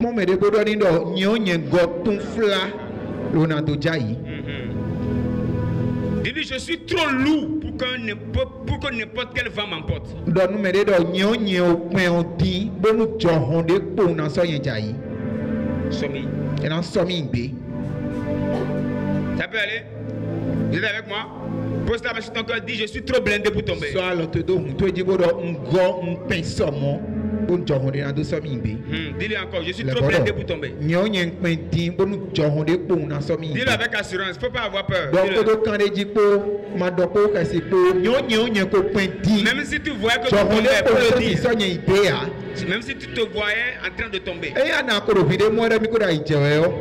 Mon me de bodoni do nyonye gotun fla Leonardo Jai. Il dit je suis trop lourd pour que n'importe quelle femme m'emporte. Don me de do nyonye o pen odi bonu johonde po na so yen Jai. Somi. Et dans somi be. Ça peut aller? Vous êtes avec moi? Pose ta main sur ton cœur, dis je suis trop blindé pour tomber. So alors te do to di bodo un pen somo bon johonde na do somi be. Dis-le encore, je suis trop blindé pour tomber. Nyonye pen di bonu johonde po na somi. Dis-le avec assurance, faut pas avoir peur. Donc do kan de di po ma do po ka si po nyonye ko pen di. Même si tu voyais que tu johonde tombais, po pour so le si dire. so yen be ya. Même si tu te voyais en train de tomber. E ya na ko do vide mo da mi ko da ijewe yo.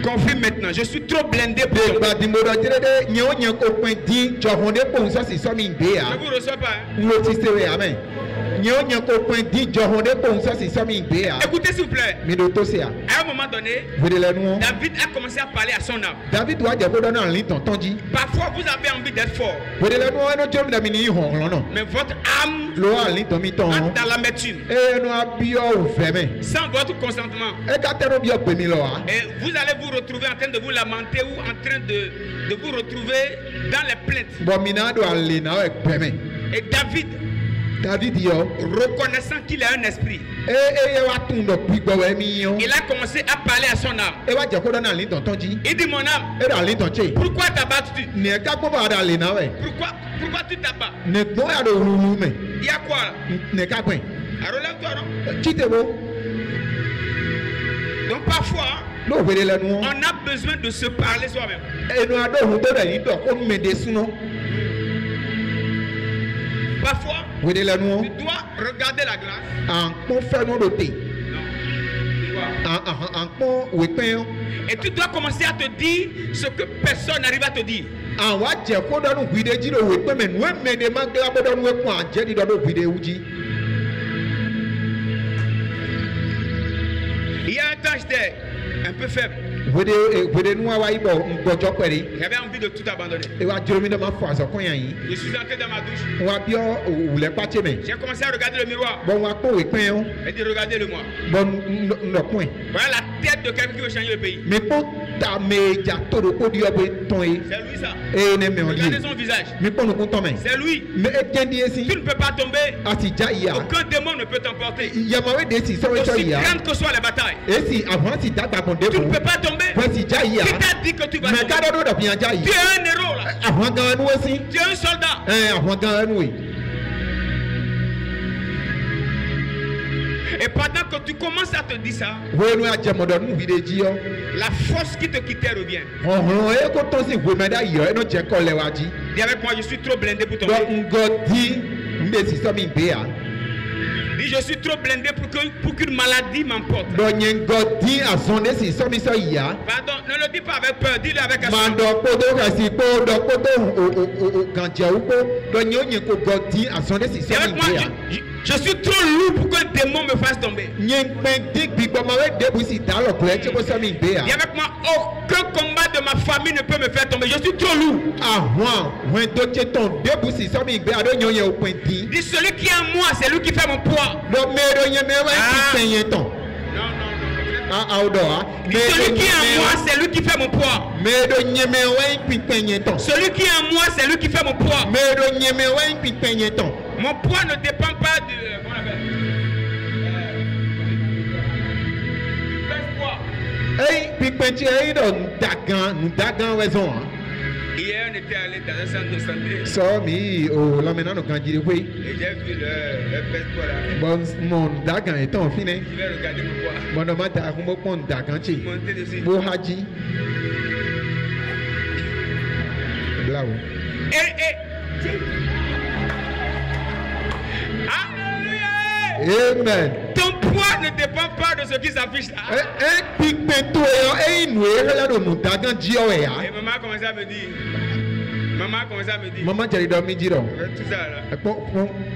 Confirme maintenant, je suis trop blindé pour tomber. Ba di mo do dire de nyonye ko pen di johonde po so si so mi be ya. Je vous reçois pas. Wo ti se we amen. Nyonye ko pen di johonde po so si so mi be ya. Écoutez s'il vous plaît. Mi do to se ya. À un moment donné, Vous de le nou. David a commencé à parler à son âme. David wa je ko do na lin tonton ji. Parfois, vous avez envie d'être fort, Vous de le nou eno jom da mi ni hon no. mais votre âme Lo a lin ton mi ton. entre dans l'amertume. E no abio ou feme. Sans votre consentement. E ka te no bio pe mi lo a. Et vous allez vous retrouver en train de vous lamenter ou en train de vous retrouver dans les plaintes. Bon mina do ali na e peme. Et David yo. reconnaissant qu'il a un esprit, E wa tun do pigbo we mi yo. il a commencé à parler à son âme. E wa je ko do na lin tonton ji. Il dit mon âme, E da lin ton che. pourquoi t'abattes-tu? Ne ka ko ba da lin na we. Pourquoi tu t'abats? Ne gbo ya do rulu me. Il y a quoi là? Ne ka gwen. Ah, relève-toi, non? Chite bo. Donc parfois, No we de le nou. on a besoin de se parler soi-même. E no ado hu to da ni do ko me de suno. Parfois, We de le nou. tu dois regarder la glace. An pon fe no do te. Non. Tu vois. An pon we pen. Et tu dois commencer à te dire ce que personne n'arrive à te dire. An wa je ko do nu vide ji do we pen me no me de magla bo do nu we ko an je di do do vide uji. Il y a un temps, j'étais un peu faible. We de nu wa ibo ngbojo pere. J'avais envie de tout abandonner. E wa joro mi do ma fo aso kon yan yi. Je suis entré dans ma douche. Wa bio ou le pache me. J'ai commencé à regarder le miroir. Bon wa ko we pen o. Et dit regardez-le moi. Bon no point. Voilà la tête de quelqu'un qui veut changer le pays. Me po ta me ja to do ko di o be ton e. C'est lui ça. E ne me on Regardez li. son visage. Me po no ko ton me. C'est lui. Me e kendi esi. Tu ne peux pas tomber. Ati ja ya. Aucun démon ne peut t'emporter. Ya ma we de si so we so Aussi ya. grandes que soient les batailles. Esi avant si dagba bon de Tu ne bo. peux pas tomber. When si ja ya. Qui t'a dit que tu vas Me tomber? ka do do bien ja Tu yi. es un héros là. Àwọn gan nu esi. Tu es un soldat. Àwọn gan nu yi. Et pendant que tu commences à te dire ça, We nu ajemodo nu vide ji yo. la force qui te quittait revient. Ohun e ko to si we me da yo e no je ko le wa ji. Dis avec moi, je suis trop blindé pour Do tomber. ngodi nde si so mi be ya. Dis, je suis trop blindé pour qu'une maladie m'emporte. Do nyen ngodi azonde si so mi so ya. Pardon, ne le dis pas avec peur, dis-le avec assurance. Mando kodo ka si po do kodo o ganje u po do nyen ko godi azonde si Dis so avec mi moi, be ya. je suis trop lourd pour qu'un démon me fasse tomber. Nyen pen dik bi bo ma we de bu si da lo kle che ko so mi be ya. Dis avec moi, aucun combat de ma famille ne peut me faire tomber. Je suis trop lourd. Ahwan wen do che ton de bu si so mi be ado nyen o pen di. Dis, celui qui est en moi, c'est lui qui fait mon poids. Do me do nyen me we ki pen yen ton. Non. Audo a. Dis, celui qui est en moi, c'est lui qui fait mon poids. Me do nyen me we ki pen yen ton. Celui qui est en moi, c'est lui qui fait mon poids. Me do nyen me we ki pen yen ton. Mon poids ne dépend pas de... Comment on appelle? Pèse-poids. Ei pi pen ti ei do ndagan we zon. Hier, on était allé dans un centre de santé So mi o la mena no kan jire we. et j'ai vu le pèse-poids là. Bon mon dagan eton fine. Je vais regarder mon poids. Bon no ma ta ko mo pon dagan chi. Monter dessus. Bo haji. Blawo. Alléluia! Amen. Ton poids ne dépend pas de ce qui s'affiche là. Pi pen to yo ei nu e la do mu dagan ji o Et ya. maman a commencé à me dire. Maman a commencé à me dire. Mama jeri do mi jiro. Regarde tout ça là. Pon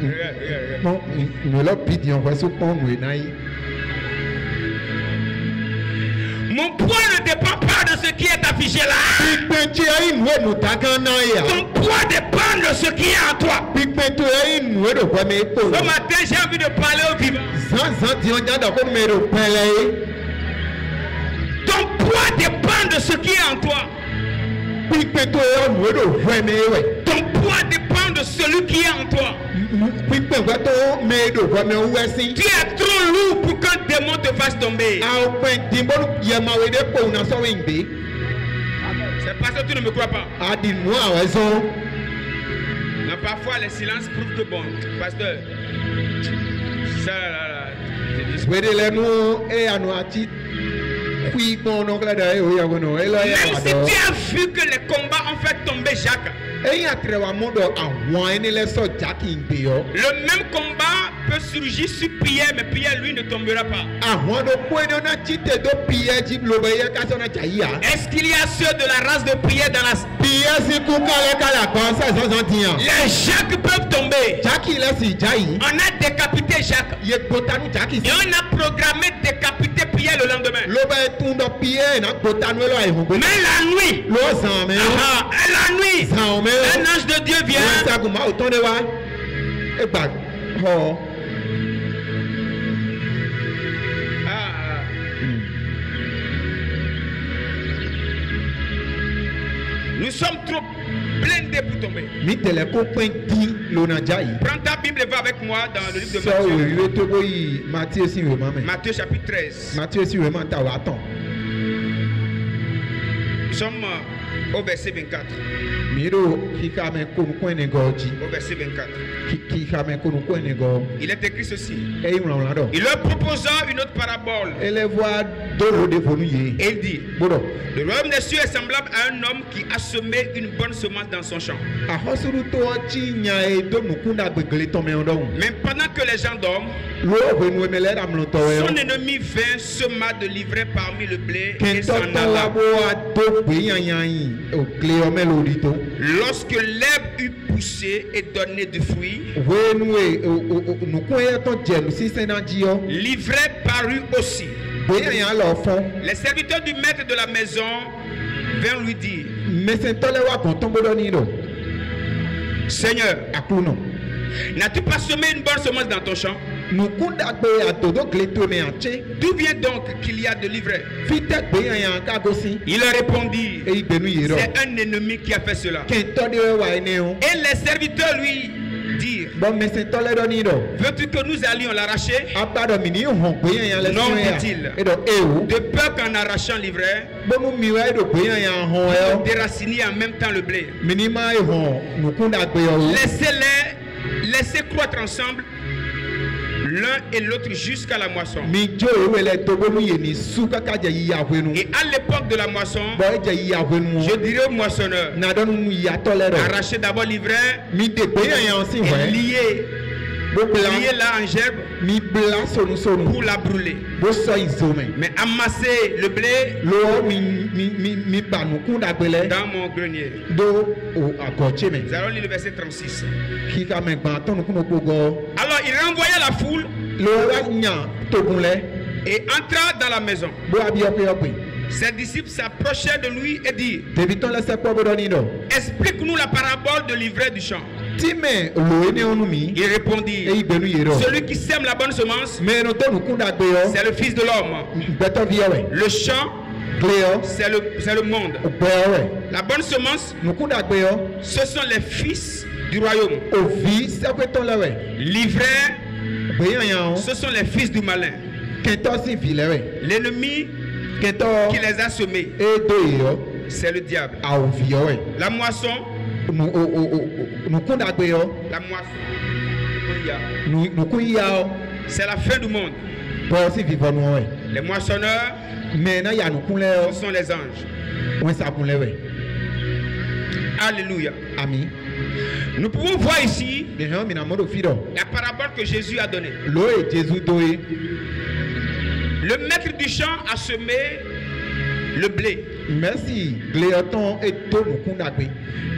Regarde. pon no lo pi di on wa so pon nu e nai. Mon poids ne dépend pas de ce qui est affiché là. Pi pen tsi ayi nu enu ta gã na ya. Ton poids dépend de ce qui est en toi. Pípẹ́ tó ayi nu eɖo gbɛmɛ ekpo. Ce matin, j'ai envie de parler au vivant. Zan di ɔnya dɔ ko nume ɖo pɛlɛ ye. Ton poids dépend de ce qui est en toi. Pípẹ́ tó ayi nu eɖo gbɛmɛ wɛ. Ton poids dépend de celui qui est en toi. Pípẹ́ gbɛtɔ me ɖo gbɛmɛ wɛsi. Tu es trop lourd pour qu'un démon te fasse tomber. Awo pɛ dimbɔnu yamawe de kpo na sɔwɔ ŋgbe. C'est parce que tu ne me crois pas. Adi nu awɛ zɔn. Mais parfois, les silences prouvent que bon, pasteur, ça là, Wede le nu eya nu ati kui gbɔn nɔgla da eyo ya wɔnɔ elɔ ya même wa si dɔ. tu as vu que les combats ont fait tomber Jacques, Eya tere wa mɔ dɔ àwọn ɛni lɛ sɔ jaki ŋgbe yɔ. le même combat peut surgir sur Pierre, mais Pierre lui ne tombera pas. Àwọn do kó ɛni ɔna tsi te do piyɛ dzi lo be yɛ kasɔ na dza yia. Est-ce qu'il y a ceux de la race de Pierre dans la... Piyɛ si ku kala gbɔ sɛ zɔzɔn diyan. Les Jacques peuvent tomber. Jaki lɛ si dza yi. On a décapité Jacques. Ye gbɔtanu jaki Et si. on a programmé décapiter Pierre le lendemain. Lo bɛ tun dɔ piyɛ na gbɔtanu lɔ ayi hɔn gbe. Mais la nuit, Lo zan mɛ. la nuit, Zan mɛ. un ange de Dieu vient. Wọ́n sagun ma o tán de wa. Egba họ. Nous sommes trop blindés pour tomber. Mi tẹ̀lẹ̀ kó pẹ́ dín lónà já yìí. Prends ta Bible et va avec moi dans le livre de Sọ Matthieu. òwe tó bóyí Matthieu sí ìwé mọ́mẹ́. Matthieu chapitre 13. Matthieu sí ìwé mọ́ ta wà tán. Nous sommes au verset 24. Mi ro kíkà mẹ́ kónukó ẹni gọ jí. Au verset 24. Kíkà mẹ́ kónukó ẹni gọ. Il est écrit ceci. Ẹ yìí ràn wọ́n dọ̀. Il leur proposa une autre parabole. Ẹlẹ́wà dóró de fonu yìí. Et il dit, Gbọ́dọ̀. le royaume des cieux est semblable à un homme qui a semé une bonne semence dans son champ. Àhọ́sọ́rọ́ tó ọtí nya ẹ dónùkúndà gbẹ̀gbẹ̀lẹ̀ tọ́mẹ̀ ọ̀dọ́hùn. Mais pendant que les gens dorment, Lóògùn inú ẹ̀mẹ̀ lẹ́dà mìíràn tọ̀wẹ̀ son ọ́. ennemi vint, sema de livrer parmi le blé et s'en Kẹ̀ntọ́ tọ́ wa alla. bó wa tó gbé yanyan yìí òkèlè ọmọ lórí tó. Lorsque l'herbe eut poussé et donné du fruit, Wéénu nùkún ẹ̀yẹ tó jẹ̀lú sísẹ́ náà jí ọ́. l'ivraie parut aussi. Gbé yanyan lọ fún. Les serviteurs du maître de la maison vinrent lui dire, Mẹsẹ̀ntọ́lẹ̀ wa kàn tó gbọ́dọ̀ ní lọ. Seigneur, Àkúnà. n'as-tu pas semé une bonne semence dans ton champ? Nùkún dàgbé àtòdó gèlè tó mi àtsẹ́. D'où vient donc qu'il y a de l'ivraie? Fítẹ́ gbé yanyan kágo sí. Il leur répondit, Èyí gbẹ̀nu yìí rọ. c'est un ennemi qui a fait cela. Kẹ̀ntọ́ de wà ẹni o. Et les serviteurs lui dirent, Bọ́n mẹsẹ̀ntọ́lẹ̀ dọ́ ní lọ. veux-tu que nous allions l'arracher? Agbádọ̀ mi ní hàn gbé yanyan lẹ Non, fún yà. dit-il. Ẹ̀dọ̀ ewu. De peur qu'en arrachant l'ivraie, Bọ́nu mi wá ẹ̀dọ̀ gbé yanyan hàn ẹ̀ ọ́. déraciner en même temps le blé. Mi ní máa hàn nùkún dàgbé ọ̀. Laissez croître ensemble l'un et l'autre jusqu'à la moisson. Mi jó ewé lẹ tó bọ́nu yé ní sú kàkà jẹ yíyá wẹnu. Et à l'époque de la moisson, Bọ́ ẹ jẹ yíyá wẹnu je wọn. dirais au moissonneur, Nàdọ́nu yàtọ̀ lẹ rọ. arrachez d'abord l'ivraie Mi dè gbé yanyan sí et wẹ̀. Bó bla liez-la en gerbe mi bla sonu. pour la brûler. Bó sọ ìzomẹ̀. Mais amassez le blé Lọ́wọ́ mi bà nùkún dàgbé lẹ. dans mon grenier. Dó o àgọ̀tse mẹ̀. Nous allons lire le verset 36. Kíkà mẹ̀ gbà tọ́nukún ló gbogbo. Alors il renvoya la foule Lọ́wọ́ wá nyà tógun lẹ. et entra dans la maison. Bó a bí ọpẹ́. Ses disciples s'approchèrent de lui et dirent, Tèbítọ́ lẹ́sẹ̀ pọ́ bọ́dọ̀ ní lọ. explique-nous la parabole de l'ivraie du champ. Tímẹ̀ lòwe ní ọ̀nù mi. Il répondit, Èyí gbẹ̀nu yé rọ. celui qui sème la bonne semence, Mẹ́rin tó nùkún dàgbé yọ. c'est le Fils de l'homme. Gbẹ̀tọ́ fi ọwẹ̀. Le champ, Gbé yọ. c'est le monde. Gbẹ ọwẹ̀. La bonne semence, Nùkún dàgbé yọ. ce sont les fils du royaume. Òfi sẹ́pẹ́tọ́ lẹ́wẹ̀. L'ivraie, Gbé yanyan o. ce sont les fils du malin. Kẹ̀ntọ́ sì fi lẹ́wẹ̀. L'ennemi Kẹ̀ntọ́ qui les a semés, édo yìí yọ. c'est le diable. Àwòfi ọwẹ̀. La moisson, Nùkún dàgbé yọ. la moisson, Nùkún yíya ọ. c'est la fin du monde. Bọ́ sì fi bọ́nu ọwẹ̀. Les moissonneurs, Mẹ́ náà yà nùkún lẹ́ ọ. ce sont les anges. Wọ́n sàkún lẹ́wẹ̀. Alléluia. Àmì. Nous pouvons voir ici Bẹ̀rẹ̀ mi nà mọ́dọ̀ fi dọ̀. la parabole que Jésus a donnée. Lóye Jésù dóye. Le maître du champ a semé le blé. Merci. Gléoton et tó nùkún dàgbé.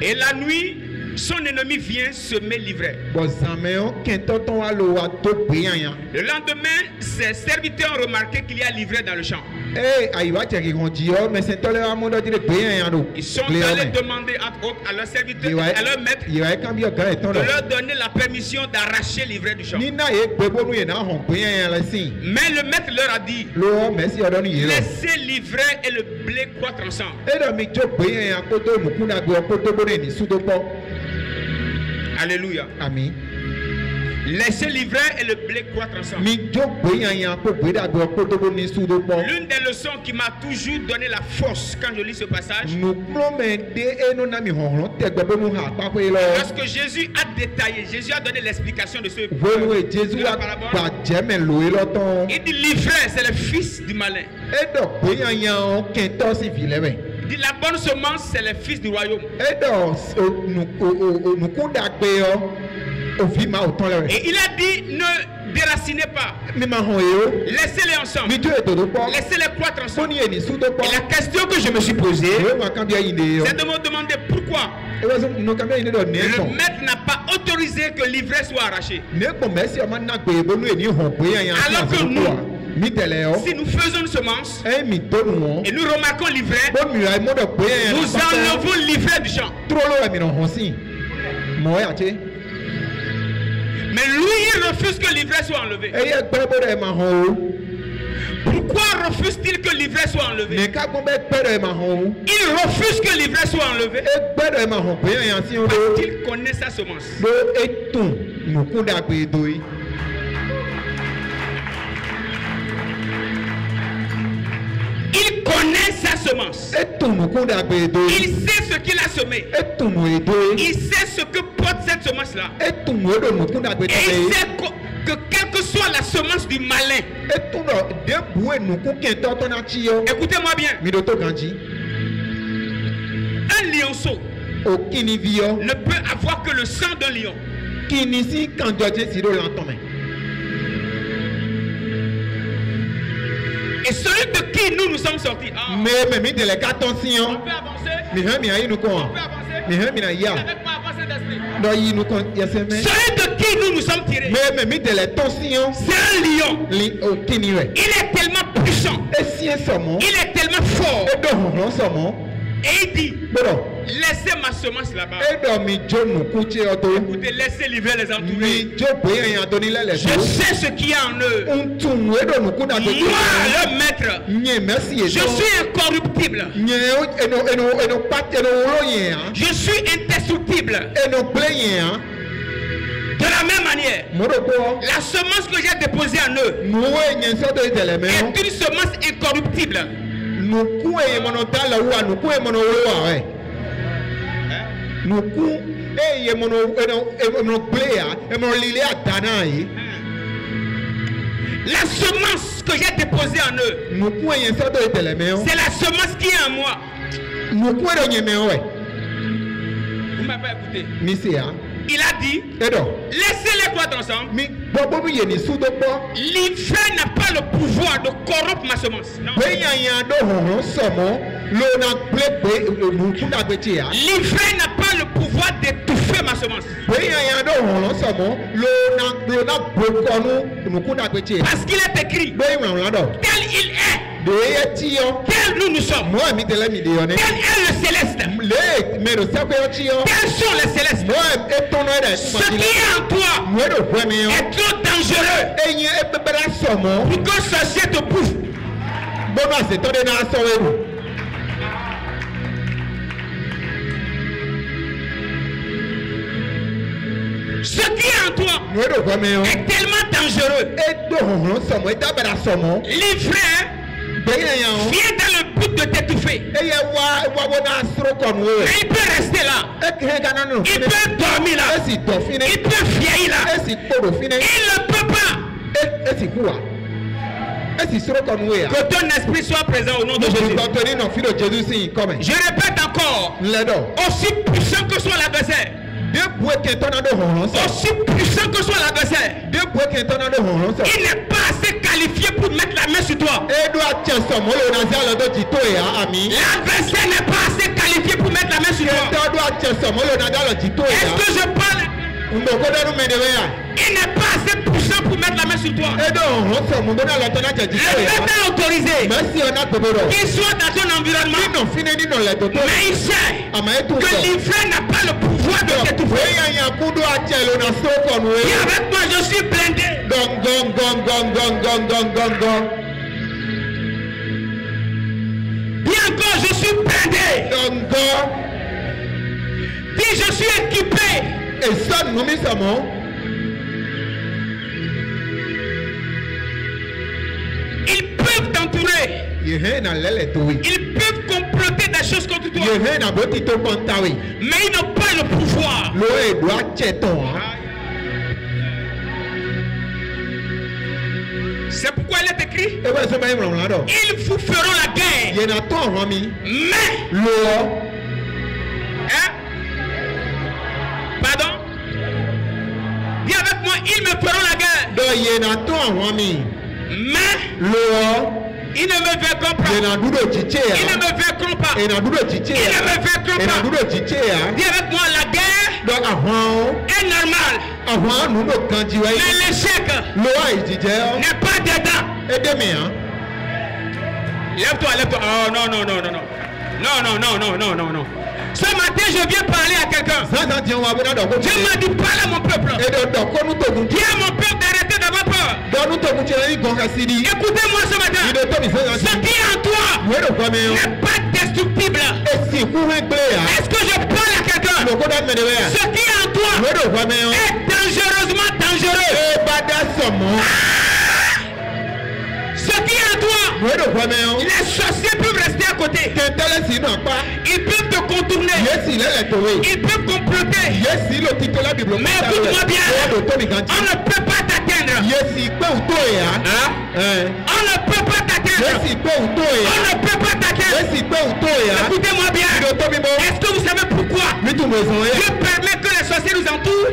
Et la nuit, son ennemi vient semer l'ivraie. Bon zameo kentoton alo wa to gbeyan. Le lendemain, ses serviteurs ont remarqué qu'il y a l'ivraie dans le champ. Eh ayiwa cheki konjio mais c'est tole wa mondo dire gbeyan do. Ils sont allés demander entre autres à leurs serviteurs, à leur maître, Iwa kambio ga eton de do. leur donner la permission d'arracher l'ivraie du champ. Ni na ye gbebonu ye na hon gbeyan la sin. Mais le maître leur a dit, Lo merci odoni ye. laissez l'ivraie et le blé croître ensemble. Edo mi jo gbeyan akoto mukuna gbe akoto bone ni sudopo. Alléluia. Amen. Laissez l'ivraie et le blé croître ensemble. Mi jo gbeyan akoto gbeda gbe akoto bone ni sudopo. L'une des leçons qui m'a toujours donné la force quand je lis ce passage, lorsque Jésus a détaillé, Jésus a donné l'explication de ce de la parabole. Il dit l'ivraie, c'est le fils du malin. Il dit la bonne semence, c'est le fils du royaume. Et il a dit ne déracinez pas. Laissez-les ensemble. Laissez-les croître ensemble. Et la question que je me suis posée, c'est de me demander pourquoi le maître n'a pas autorisé que l'ivraie soit arrachée. Alors que nous, si nous faisons une semence et nous remarquons l'ivraie, nous enlevons l'ivraie du champ. Mais lui, il refuse que l'ivraie soit enlevée. Pourquoi refuse-t-il que l'ivraie soit enlevée? Il refuse que l'ivraie soit enlevée parce qu'il connaît sa semence. Il connaît sa semence. Il sait ce qu'il a semé. Il sait ce que porte cette semence-là. Et il sait que quelle que soit la semence du malin, écoutez-moi bien, un lionceau ne peut avoir que le sang d'un lion. Et celui de qui nous sommes sortis, on peut avancer. On peut avancer. Avec moi, avancez d'esprit. Celui de qui nous sommes tirés, c'est un lion. Il est tellement puissant. Il est tellement fort. Et il dit, laissez ma semence là-bas. Écoutez, laissez l'ivraie les entourer. Je sais ce qu'il y a en eux. Moi, le maître, je suis incorruptible. Je suis indestructible. De la même manière, la semence que j'ai déposée en eux est une semence incorruptible. La semence que j'ai déposée en eux, c'est la semence qui est en moi. Vous m'avez pas écouté. Il a dit, laissez-les croître ensemble. L'ivraie n'a pas le pouvoir de corrompre ma semence. L'ivraie n'a pas le pouvoir d'étouffer ma semence. Parce qu'il est écrit, tel il est, tel nous sommes, tel est le céleste, tels sont les célestes. Ce qui est en toi est trop dangereux pour que sorcier te bouffe. Ce qui est en toi est tellement dangereux. L'ivraie vient dans le but de t'étouffer. Et il peut rester là. Il peut dormir là. Il peut vieillir là. Il ne peut pas. Que ton esprit soit présent au nom de Jésus. Je répète encore, aussi puissant que soit l'adversaire, aussi puissant que soit l'adversaire, il n'est pas assez qualifié pour mettre la main sur toi. L'adversaire n'est pas assez qualifié pour mettre la main sur toi. Est-ce que je parle? Il n'est pas assez puissant pour mettre la main sur toi. Le Satan a autorisé qu'il soit dans ton environnement. Mais il sait que l'infernal n'a pas le pouvoir de t'étouffer. Et avec moi, je suis blindé. Bien encore, je suis blindé. Dis, je suis équipé. Ils peuvent t'entourer. Ils peuvent comploter des choses contre toi. Mais ils n'ont pas le pouvoir. C'est pourquoi il est écrit. Ils vous feront la guerre. Mais pardon? Viens avec moi, ils me feront la guerre. Mais ils ne me vaincront pas. Ils ne me vaincront pas. Ils ne me vaincront pas. Viens avec moi, la guerre est normale. Mais l'échec n'est pas dedans. Lève-toi, lève-toi. Oh non, non, non, non, non. Non, non, non, non, non, non, non. Ce matin, je viens parler à quelqu'un. Dieu m'a dit, parle à mon peuple. Dis à mon peuple d'arrêter d'avoir peur. Écoutez-moi ce matin. Ce qui est en toi n'est pas destructible. Est-ce que je parle à quelqu'un? Ce qui est en toi est dangereusement dangereux. Ce qui est en toi, les sorciers peuvent rester à côté. Ils peuvent te contourner. Ils peuvent comploter. Mais écoute-moi bien, on ne peut pas t'atteindre. On ne peut pas t'atteindre. On ne peut pas t'atteindre. Écoutez-moi bien. Est-ce que vous savez pourquoi Dieu permet que les sorciers nous entourent?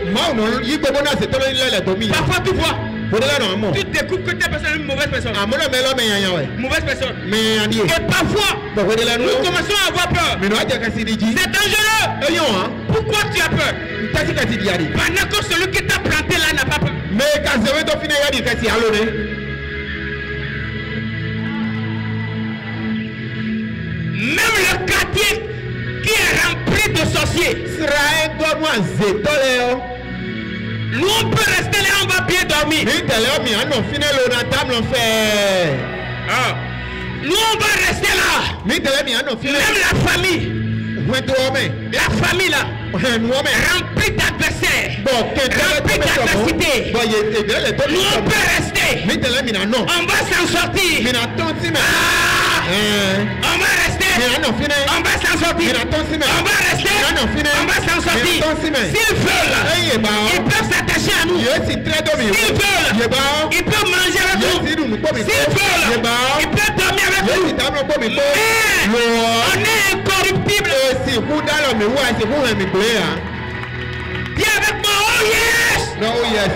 Parfois tu vois, tu découvres que tu es une mauvaise personne. Mauvaise personne. Et parfois, nous commençons à avoir peur. C'est dangereux. Pourquoi tu as peur? Pendant que celui qui t'a planté là n'a pas peur. Même le quartier qui est rempli de sorciers. Nous on peut rester là, on va bien dormir. Nous on va rester là. Même la famille. La famille là. Remplie d'adversaires. Remplie d'adversité. Nous on peut rester. On va s'en sortir. On va rester. On va s'en sortir. On va rester. On va s'en sortir. S'ils veulent, ils peuvent s'attacher à nous. S'ils veulent, ils peuvent manger avec nous. S'ils veulent, ils peuvent dormir avec nous. Mais on est incorruptible. Viens avec moi. Oh yes. Oh yes.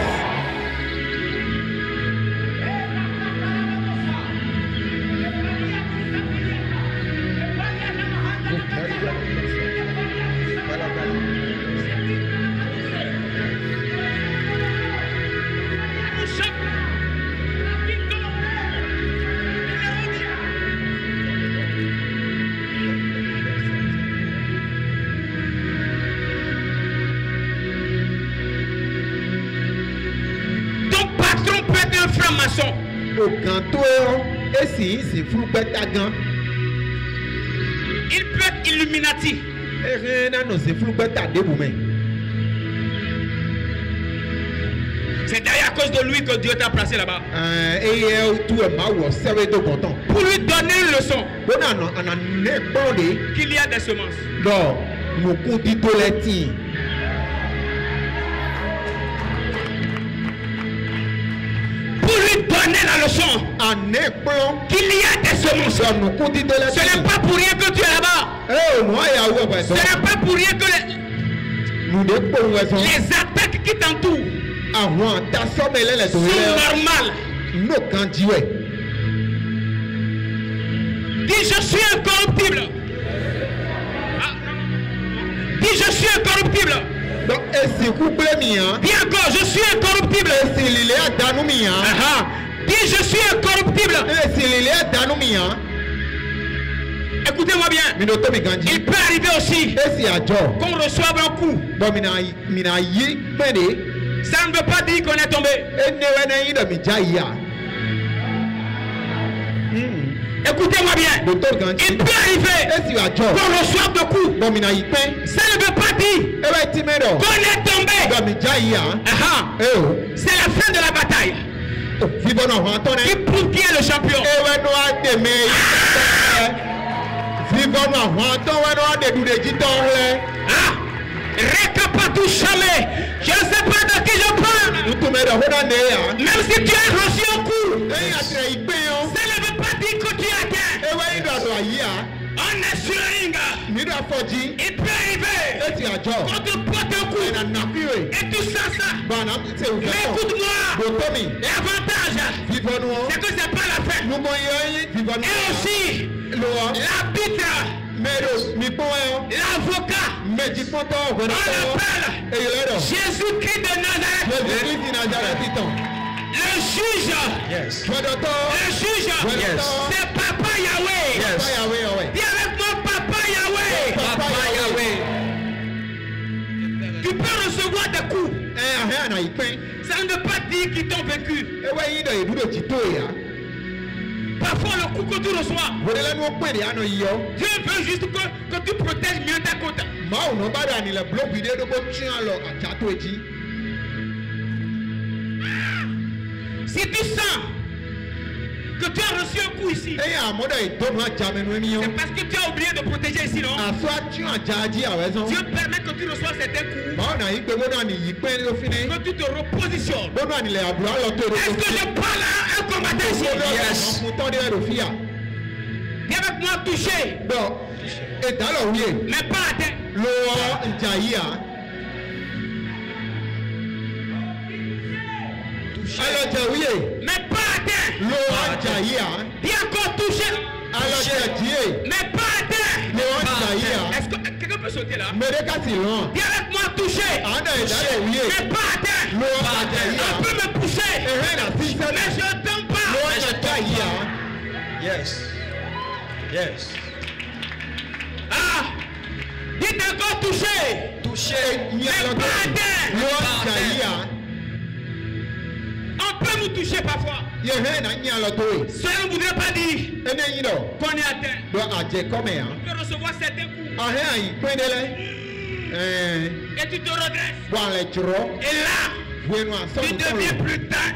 Il peut être Illuminati. C'est d'ailleurs à cause de lui que Dieu t'a placé là-bas. Pour lui donner une leçon qu'il y a des semences. Pour lui donner la leçon qu'il y a des semences. Ce n'est pas pour rien que tu es là-bas. Ce n'est pas pour rien que les attaques qui t'entourent sont normales. Dis, je suis incorruptible. je suis incorruptible. Donc, dis encore, je suis incorruptible. Dis, je suis incorruptible. Écoutez-moi bien. Il peut arriver aussi qu'on reçoive un coup. Ça ne veut pas dire qu'on est tombé. Écoutez-moi bien. Il peut arriver qu'on reçoive de coups. Ça ne veut pas dire qu'on est tombé. C'est la fin de la bataille. Qui prouve qui est le champion. Récapatouchamé. Je ne sais pas de qui je parle. Même si tu as reçu un coup, ça ne veut pas dire que tu as atteint. On est sur le ring. Il peut arriver qu'on te porte un coup et tu sens ça. Mais écoute-moi, l'avantage, c'est que c'est pas la fête. Et aussi, l'arbitre, l'avocat, on l'appelle Jésus-Christ de Nazareth. Le juge, le juge, c'est Papa Yahweh. Dis avec moi, Papa Yahweh. Tu peux recevoir des coups. Ça ne veut pas dire qu'ils t'ont vaincu. Parfois le coup que tu reçois, Dieu veut juste que tu protèges mieux ta côte. Si tu sens que tu as reçu un coup ici, c'est parce que tu as oublié de protéger ici, non? Dieu permet que tu reçois certains coups, que tu te repositionnes. Est-ce que je parle à un combattant ici? Yes. Viens avec moi toucher, mais pas atteint. Mais pas atteint. Viens encore toucher, mais pas atteint. Est-ce que quelqu'un peut sauter là? Viens avec moi toucher, mais pas atteint. On peut me pousser, mais je ne t'aime pas. Yes. Ah, dites encore toucher, mais pas atteint. On peut nous toucher parfois. Cela ne voudrait pas dire qu'on est atteint. On peut recevoir certains coups. Et tu te redresses. Et là, tu deviens plus tard.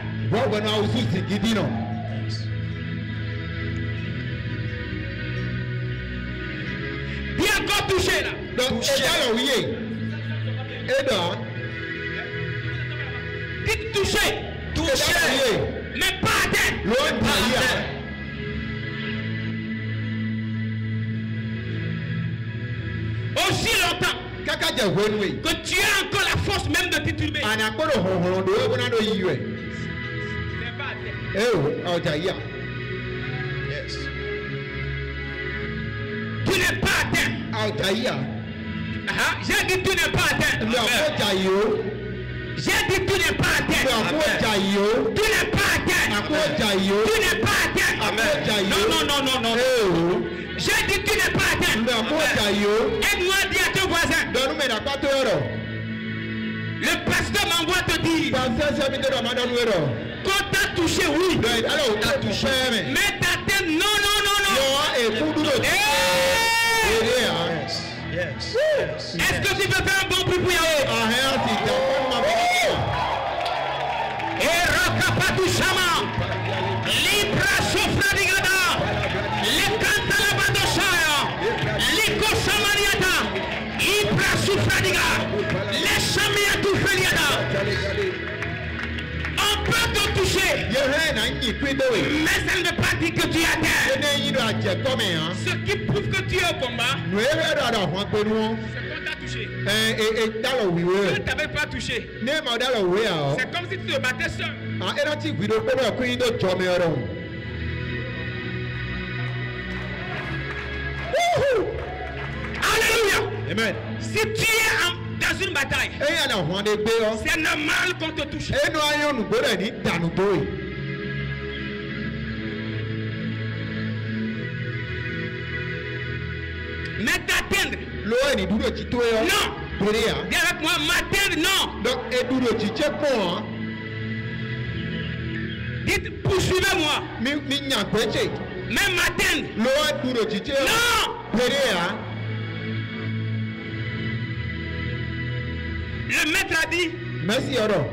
Bien encore touché là. Dites toucher. Mais pas atteint. Aussi longtemps que tu as encore la force même de tituber. Tu n'es pas atteint. J'ai dit tu n'es pas atteint. J'ai dit tu n'es pas atteint. Tu n'es pas atteint. Tu n'es pas atteint. Non. J'ai dit tu n'es pas atteint. Aide-moi à dire à ton voisin. Le pasteur m'envoie te dire qu'on t'a touché, oui. Mais t'as tête, non. Est-ce que tu veux faire un bon bruit pour Yahweh? Et Rakapatouchama, Libra Sofradigada, les Cantalabadosaya, Liko Samariata, Ibra Sofradiga, les Samiatou Feliada. On peut te toucher, mais ça ne veut pas dire que tu atteins. Ce qui prouve que tu es au combat, c'est qu'on t'a touché. Je ne t'avais pas touché. C'est comme si tu te battais seul. Alléluia. Amen. Si tu es dans une bataille, c'est normal qu'on te touche. Mais t'atteindre. Non. Viens avec moi, m'atteindre, non. Donc, dites, poursuivez-moi. Mais m'atteindre. Non. Le maître a dit,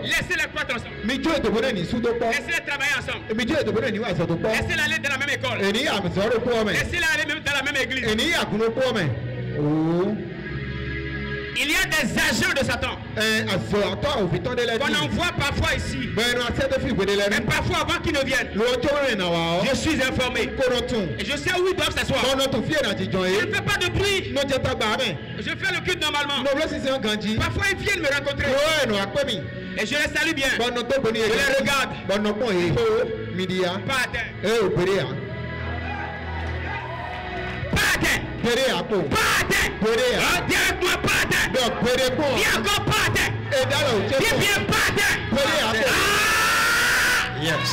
laissez-les croître ensemble. Laissez-les travailler ensemble. Laissez-les aller dans la même école. Laissez-les aller même dans la même église. Il y a des agents de Satan qu'on envoie parfois ici. Mais parfois avant qu'ils ne viennent, je suis informé. Et je sais où ils doivent s'asseoir. Je ne fais pas de bruit. Je fais le culte normalement. Parfois ils viennent me rencontrer. Et je les salue bien. Je les regarde. Pas atteint. Pas atteint. Pas atteint. Dis-moi pas atteint. Dis encore pas atteint. Dis bien pas atteint. Yes.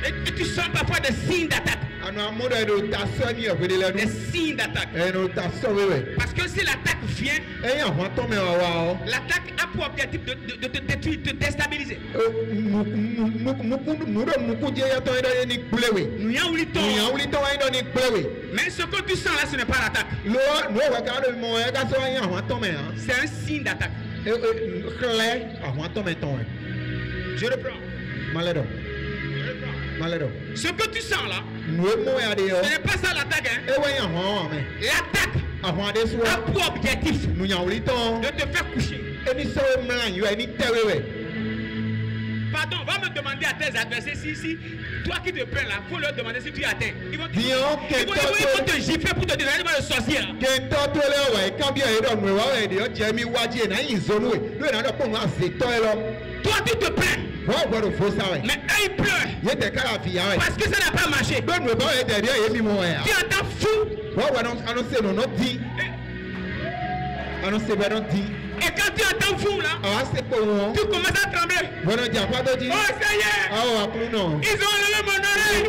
Et tu sens parfois des signes d'attaque. Des signes d'attaque. Parce que si l'attaque vient, l'attaque a pour objectif de te détruire, de te déstabiliser. Mais ce que tu sens là, ce n'est pas l'attaque. C'est un signe d'attaque. Je reprends. Ce que tu sens là, ce n'est pas ça l'attaque. Hein? L'attaque a pour objectif de te faire coucher. Pardon, va me demander à tes adversaires si toi qui te plains là, il faut leur demander si tu es atteint. Ils vont te gifler pour te dire le sorcier là. Toi tu te plains. Mais eux ils pleurent. Parce que ça n'a pas marché. Tu entends fou. Et quand tu entends fou là, tu commences à trembler. Oh Seigneur, ils ont enlevé mon oreille.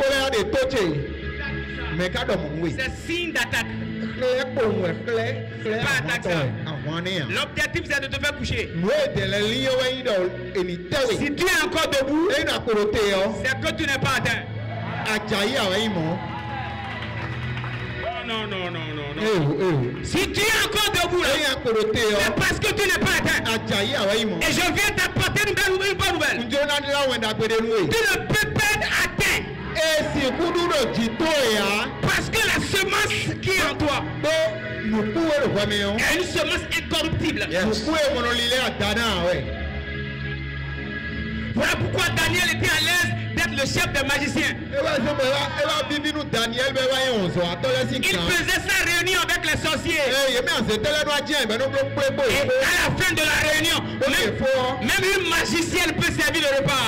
C'est signe d'attaque. Pas attaque ça. L'objectif c'est de te faire coucher. Si tu es encore debout, c'est que tu n'es pas atteint. Non. Si tu es encore debout là, c'est parce que tu n'es pas atteint. Et je viens t'apporter une bonne nouvelle. Tu ne peux pas être atteint. Parce que la semence qui est en toi est une semence incorruptible. Voilà pourquoi Daniel était à l'aise d'être le chef des magiciens. Il faisait sa réunion avec les sorciers. Et à la fin de la réunion, même une magicienne peut servir le repas.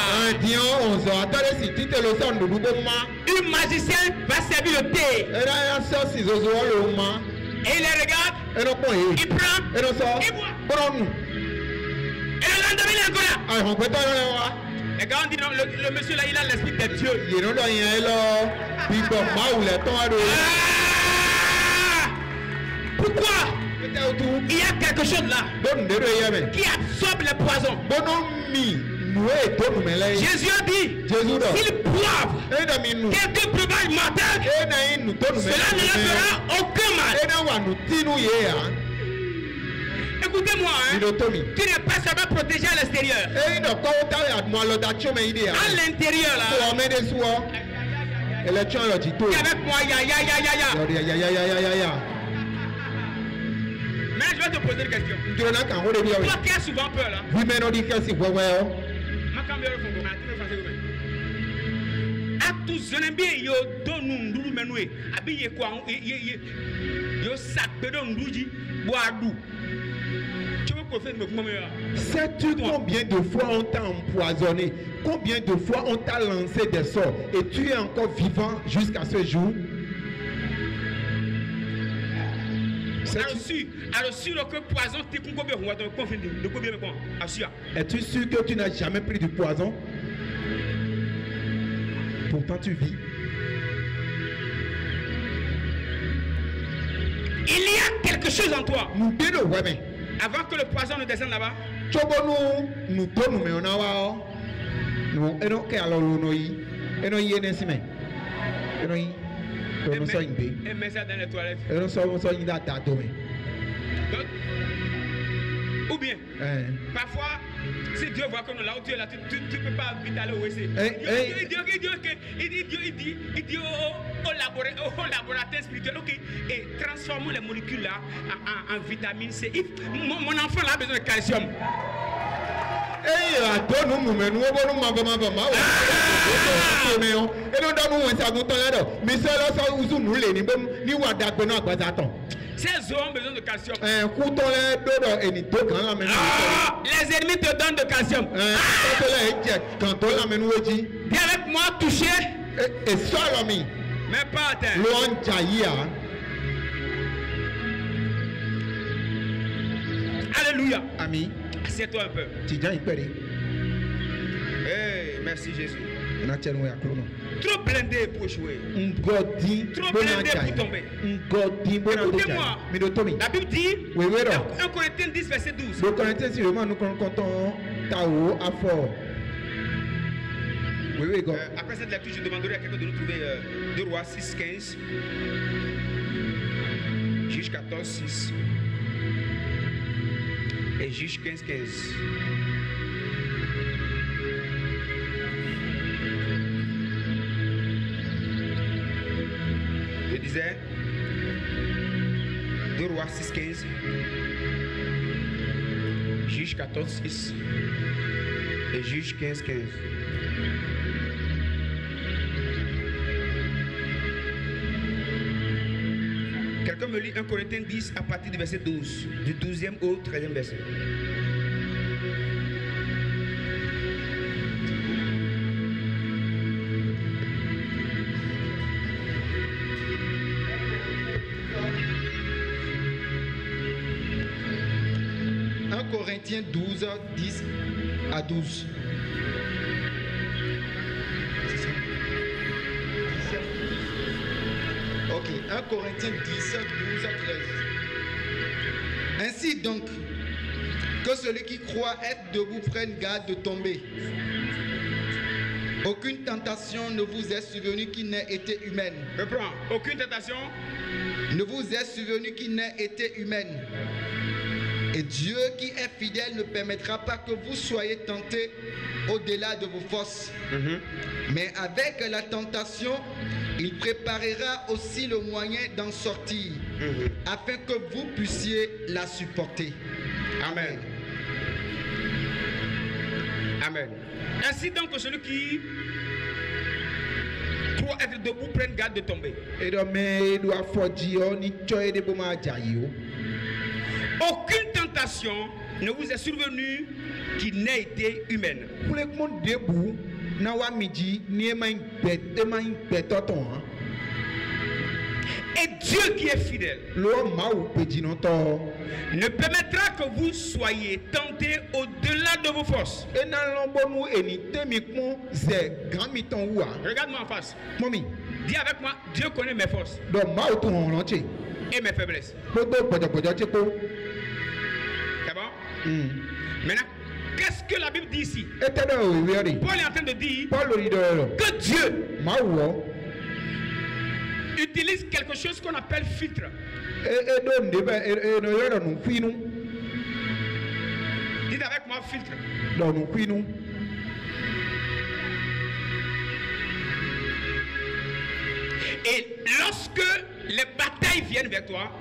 Une magicienne va servir le thé. Et il les regarde, il prend, il boit. Et le lendemain, il est encore là. Et quand on dit non, le monsieur là, il a l'esprit des dieux. Pourquoi? Il y a quelque chose là qui absorbe les poisons. Jésus a dit, s'ils boivent quelques breuvages mortels, cela ne leur fera aucun mal. Écoutez-moi, hein? Tu n'es pas seulement protégé à l'extérieur. À l'intérieur là. Avec moi, ya. Mais je vais te poser une question. Toi qui as souvent peur là. Tu veux Sais-tu combien de fois on t'a empoisonné? Combien de fois on t'a lancé des sorts? Et tu es encore vivant jusqu'à ce jour? Es-tu sûr que tu n'as jamais pris du poison? Pourtant tu vis. Il y a quelque chose en toi. Avant que le poison ne descende là-bas. Et mets ça dans les toilettes. Ou bien, parfois, si Dieu voit que nous là où tu es là, tu ne peux pas vite aller au WC. Il dit au laboratoire spirituel, ok, et transformons les molécules là en vitamine C. Mon enfant là a besoin de calcium. Ces os ont besoin de calcium. Les ennemis te donnent de calcium. Viens avec moi toucher. Mais pas à terre. Alléluia. Amen. Assieds-toi un peu. Hey, merci Jésus. Trop blindé pour échouer. Trop blindé pour tomber. Écoutez-moi. La Bible dit, 1 Corinthiens 10, verset 12. Après cette lecture, je demanderai à quelqu'un de nous trouver 2 Rois 6, 15. Juge 14, 6. Et Juge 15, 15. Je disais 2 Rois 6, 15. Juge 14, 6. Et Juge 15, 15. Quelqu'un me lit 1 Corinthiens 10 à partir du verset 12, du 12e au 13e verset. Corinthiens 12, 10 à 12. Ok, 1 Corinthiens 10, 12 à 13. Ainsi donc, que celui qui croit être debout prenne garde de tomber. Aucune tentation ne vous est survenue qui n'ait été humaine. Reprends. Aucune tentation ne vous est survenue qui n'ait été humaine. Et Dieu qui est fidèle ne permettra pas que vous soyez tentés au-delà de vos forces. Mais avec la tentation, il préparera aussi le moyen d'en sortir, afin que vous puissiez la supporter. Amen. Amen. Ainsi donc que celui qui croit être debout prenne garde de tomber. Aucune tentation ne vous est survenue qui n'ait été humaine. Et Dieu qui est fidèle ne permettra que vous soyez tentés au-delà de vos forces. Regarde-moi en face. Dis avec moi, Dieu connaît mes forces et mes faiblesses. C'est bon? Maintenant, qu'est-ce que la Bible dit ici? Paul est en train de dire que Dieu utilise quelque chose qu'on appelle filtre. Dites avec moi filtre. Et lorsque les batailles viennent vers toi,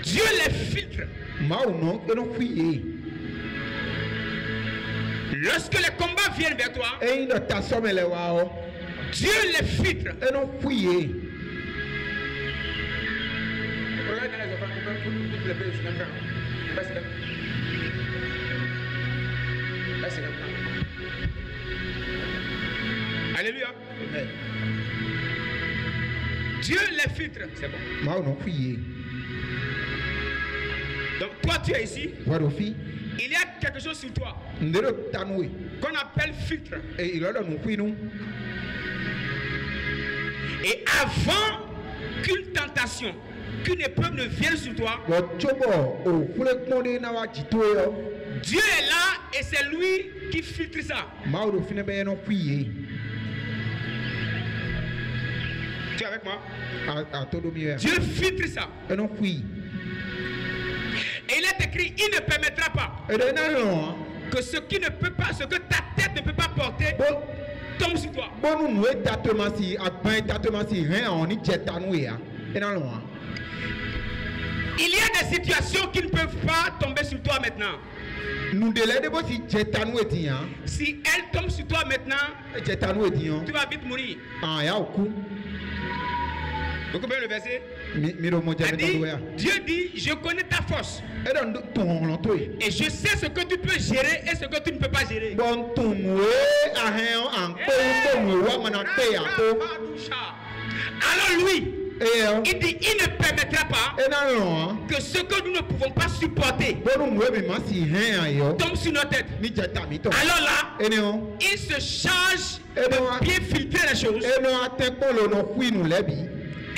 Dieu les filtre. Lorsque les combats viennent vers toi, Dieu les filtre. Alléluia. Dieu les filtre. C'est bon. Donc toi tu es ici. Il y a quelque chose sur toi qu'on appelle filtre. Et avant qu'une tentation, qu'une épreuve ne vienne sur toi, Dieu est là et c'est lui qui filtre ça. Tu es avec moi? Dieu filtre ça. Et il est écrit, il ne permettra pas que ce qui ne peut pas, ce que ta tête ne peut pas porter, tombe sur toi. Il y a des situations qui ne peuvent pas tomber sur toi maintenant. Si elles tombent sur toi maintenant, tu vas vite mourir. Vous comprenez le verset? Dieu dit, je connais ta force. Et je sais ce que tu peux gérer et ce que tu ne peux pas gérer. Alors lui, il dit, il ne permettra pas que ce que nous ne pouvons pas supporter tombe sur nos têtes. Alors là, il se charge de bien filtrer les choses.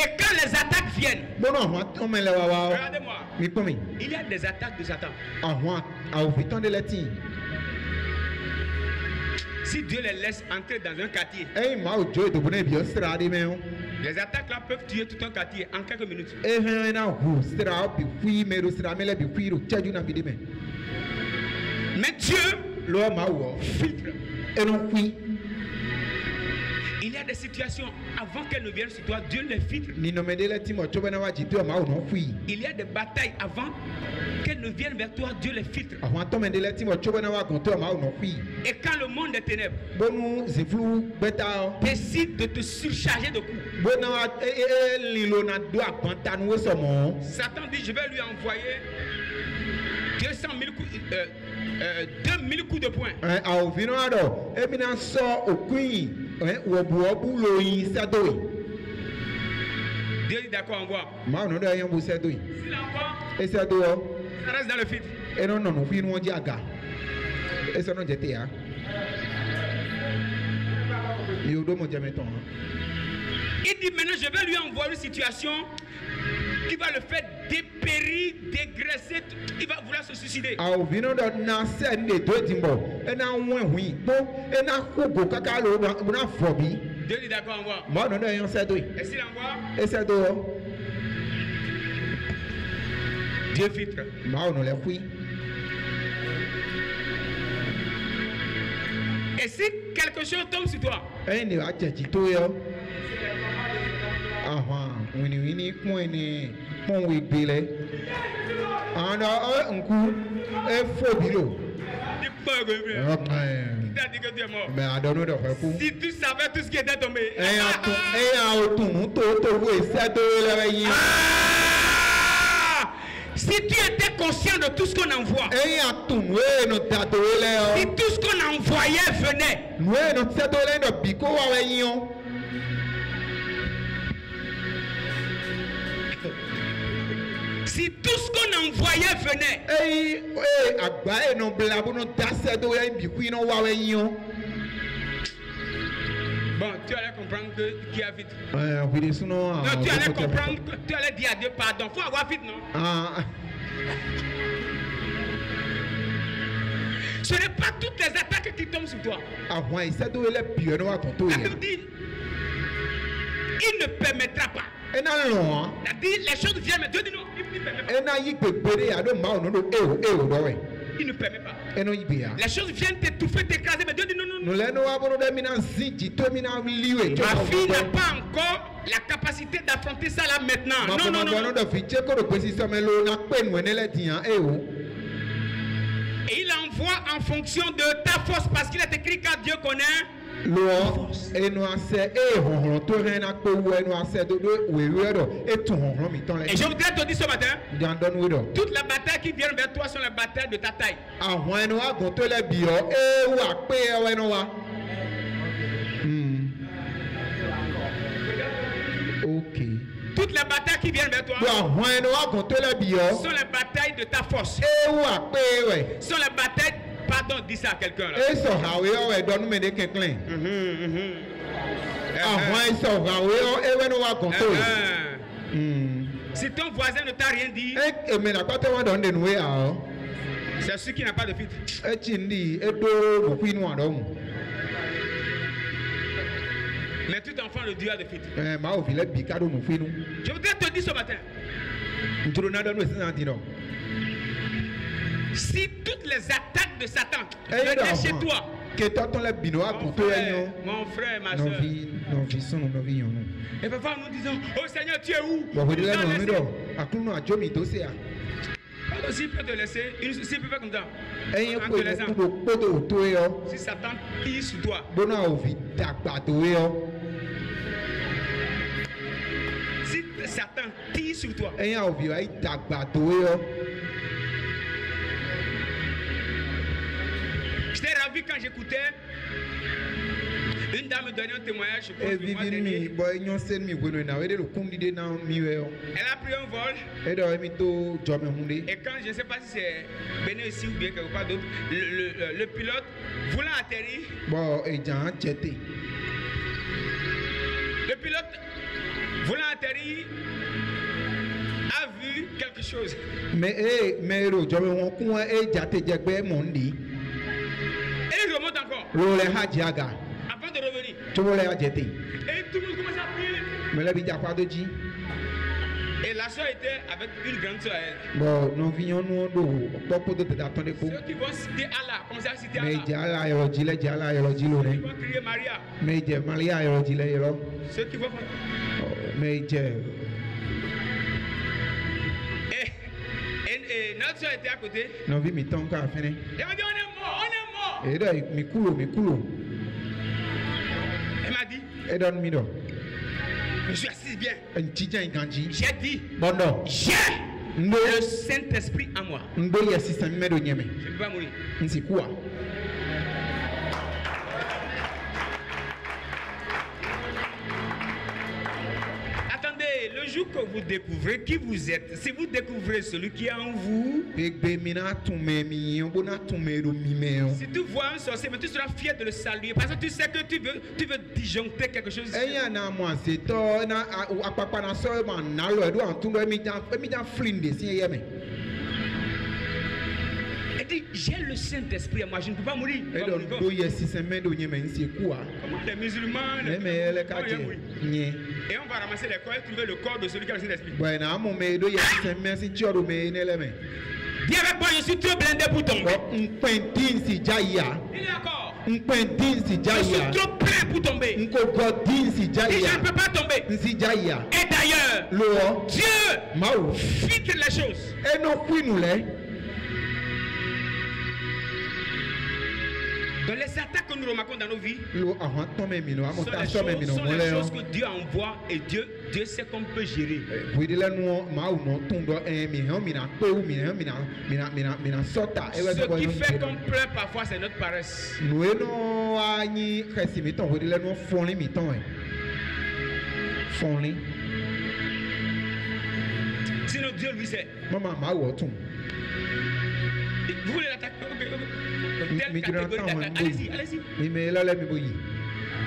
Et quand les attaques viennent, regardez-moi, il y a des attaques de Satan. Si Dieu les laisse entrer dans un quartier, les attaques là peuvent tuer tout un quartier en quelques minutes. Mais Dieu filtre. Il y a des situations, avant qu'elles ne viennent sur toi, Dieu les filtre. Il y a des batailles, avant qu'elles ne viennent vers toi, Dieu les filtre. Et quand le monde des ténèbres décide de te surcharger de coups, Satan dit, je vais lui envoyer 200 000 coups, 2000 coups de poing. Dieu dit d'accord, envoie. S'il envoie, ça reste dans le filtre. Il dit maintenant je vais lui envoyer une situation qui va le faire dépérir, dégraisser, il va vouloir se suicider. Dieu dit d'accord, envoie. Et s'il envoie, Dieu filtre. Et si quelque chose tombe sur toi, il t'a dit que tu es mort. Si tu savais tout ce qui était tombé. Si tu étais conscient de tout ce qu'on envoie, si tout ce qu'on envoyait venait, si tout ce qu'on envoyait venait, bon, tu allais comprendre que qui a vite. Non, tu allais comprendre que tu allais dire à Dieu pardon. Faut avoir vite, non? Ce n'est pas toutes les attaques qui tombent sur toi. La Bible dit, il ne permettra pas. Les choses viennent, mais Dieu dit non, il ne permet pas. Il ne permet pas. Les choses viennent t'étouffer, t'écraser, mais Dieu dit non, non, non. Ma fille n'a pas encore la capacité d'affronter ça là maintenant. Non, non, non. Et il envoie en fonction de ta force, parce qu'il est écrit quand Dieu connaît Et je voudrais te dire ce matin, toutes les batailles qui viennent vers toi sont les batailles de ta taille. Ok. Toutes les batailles qui viennent vers toi sont les batailles de ta force. Sont les batailles. Pardon, dis ça à quelqu'un là. Si ton voisin ne t'a rien dit, c'est celui qui n'a pas de filtre. Mais tout enfant de Dieu a de filtre. Je voudrais te dire ce matin, si toutes les attaques de Satan venaient chez toi, mon frère, ma soeur, et parfois nous disons, oh Seigneur, tu es où? S'il peut te laisser, s'il peut faire comme ça, si Satan tire sur toi, si Satan tire sur toi, j'étais ravi quand j'écoutais une dame me donner un témoignage. Je pense, elle a pris un vol. Et quand je ne sais pas si c'est Bénin ici ou bien quelque part d'autre, le pilote voulant atterrir. Le pilote voulant atterrir a vu quelque chose. Et il remonte encore. Avant de revenir. Et tout le monde commence à prier. Et la soeur était avec une grande soeur à elle. Ceux qui vont citer Allah, commencer à citer Allah. Ils vont crier Maria. Ceux qui vont et notre soeur était à côté. Elle m'a dit on est mort, on est mort. Elle m'a dit, je suis assise bien. J'ai dit, j'ai le Saint-Esprit en moi. Je ne peux pas mourir. Le jour que vous découvrez qui vous êtes, si vous découvrez celui qui est en vous, si tu vois un sorcier, mais tu seras fier de le saluer parce que tu sais que tu veux disjoncter quelque chose. Elle dit, j'ai le Saint-Esprit à moi, je ne peux pas mourir. Comment les musulmans, et on va ramasser les corps et trouver le corps de celui qui a le Saint-Esprit. Dis avec moi, je suis trop blindé pour tomber. Il est d'accord. Je suis trop plein pour tomber. Et je ne peux pas tomber. Et d'ailleurs, Dieu filtre les choses. Dans les attaques que nous remarquons dans nos vies, sont les choses que Dieu envoie et Dieu sait qu'on peut gérer. Ce qui fait qu'on pleure parfois, c'est notre paresse. Sinon Dieu lui sait. Vous voulez l'attaquer? Telle catégorie d'attaque. Allez-y.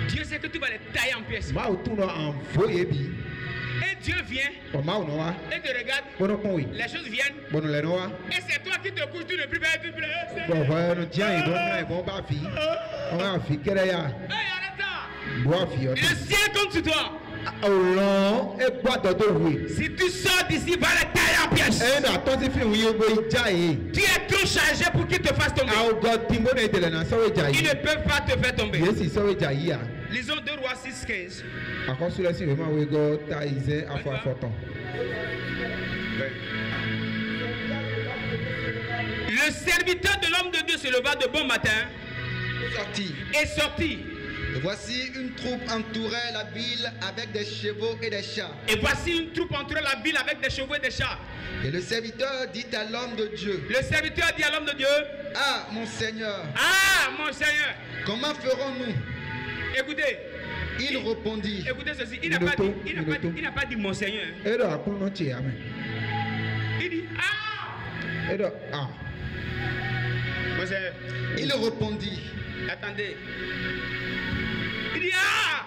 Dieu sait que tu vas les tailler en pièces. Et Dieu vient et te regarde. Les choses viennent. Et c'est toi qui te couches, tu ne plus pas. Le ciel compte sur toi. Si tu sors d'ici, va les tailler en pièces. Tu es trop chargé pour qu'ils te fassent tomber. Ils ne peuvent pas te faire tomber. Lisons 2 Rois 6:15. Le serviteur de l'homme de Dieu se leva de bon matin et sortit Et voici une troupe entourait la ville avec des chevaux et des chars. Et voici une troupe entourait la ville avec des chevaux et des chars. Et le serviteur dit à l'homme de Dieu. Le serviteur dit à l'homme de Dieu. Ah, mon Seigneur. Ah, mon Seigneur. Comment ferons-nous? Écoutez. Il répondit. Écoutez ceci. Il n'a pas dit mon Seigneur. Il dit ah. Mon Seigneur. Il répondit. Attendez. Il dit ah.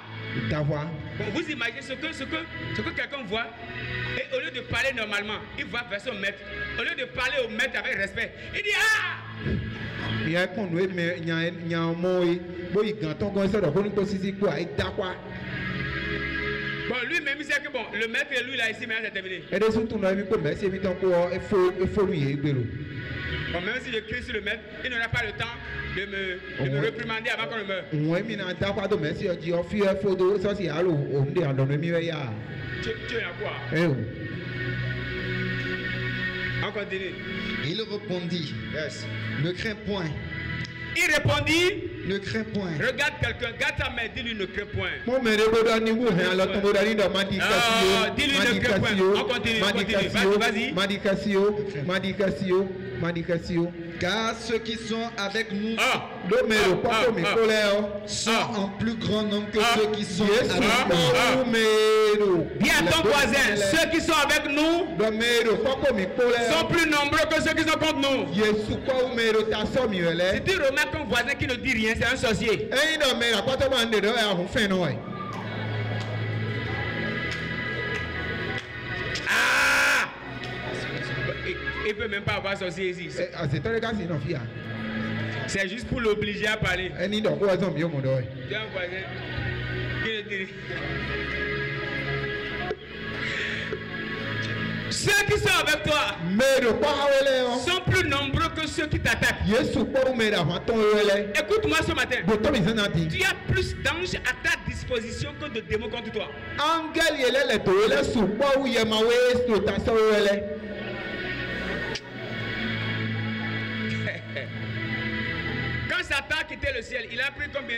Bon, vous imaginez ce que quelqu'un voit. Et au lieu de parler normalement, il va vers son maître. Au lieu de parler au maître avec respect, il dit ah. Bon, lui-même, il sait que bon, le maître et lui là ici, maintenant c'est terminé. Bon, même si je crie sur le maître, il n'aura pas le temps de me réprimander avant qu'on ne meure. Tu es à quoi? On continue. Il répondit. Yes. Ne crains point. Il répondit. Ne crains point. Regarde quelqu'un, garde ta main, dis-lui ne crains point. Dis-lui ne crains point. On continue. Vas-y. Car ceux qui sont avec nous sont en plus grand nombre que ceux qui sont avec nous. Dis à ton voisin, ceux qui sont avec nous sont plus nombreux que ceux qui sont contre nous. Si tu remarques un voisin qui ne dit rien, c'est un sorcier. Il ne peut même pas avoir sorcier ici. C'est juste pour l'obliger à parler. Tu as un voisin qui ne dit rien. Ceux qui sont avec toi sont plus nombreux que ceux qui t'attaquent. Écoute-moi ce matin. Tu as plus d'anges à ta disposition que de démons contre toi. Quand Satan a quitté le ciel, il a pris combien?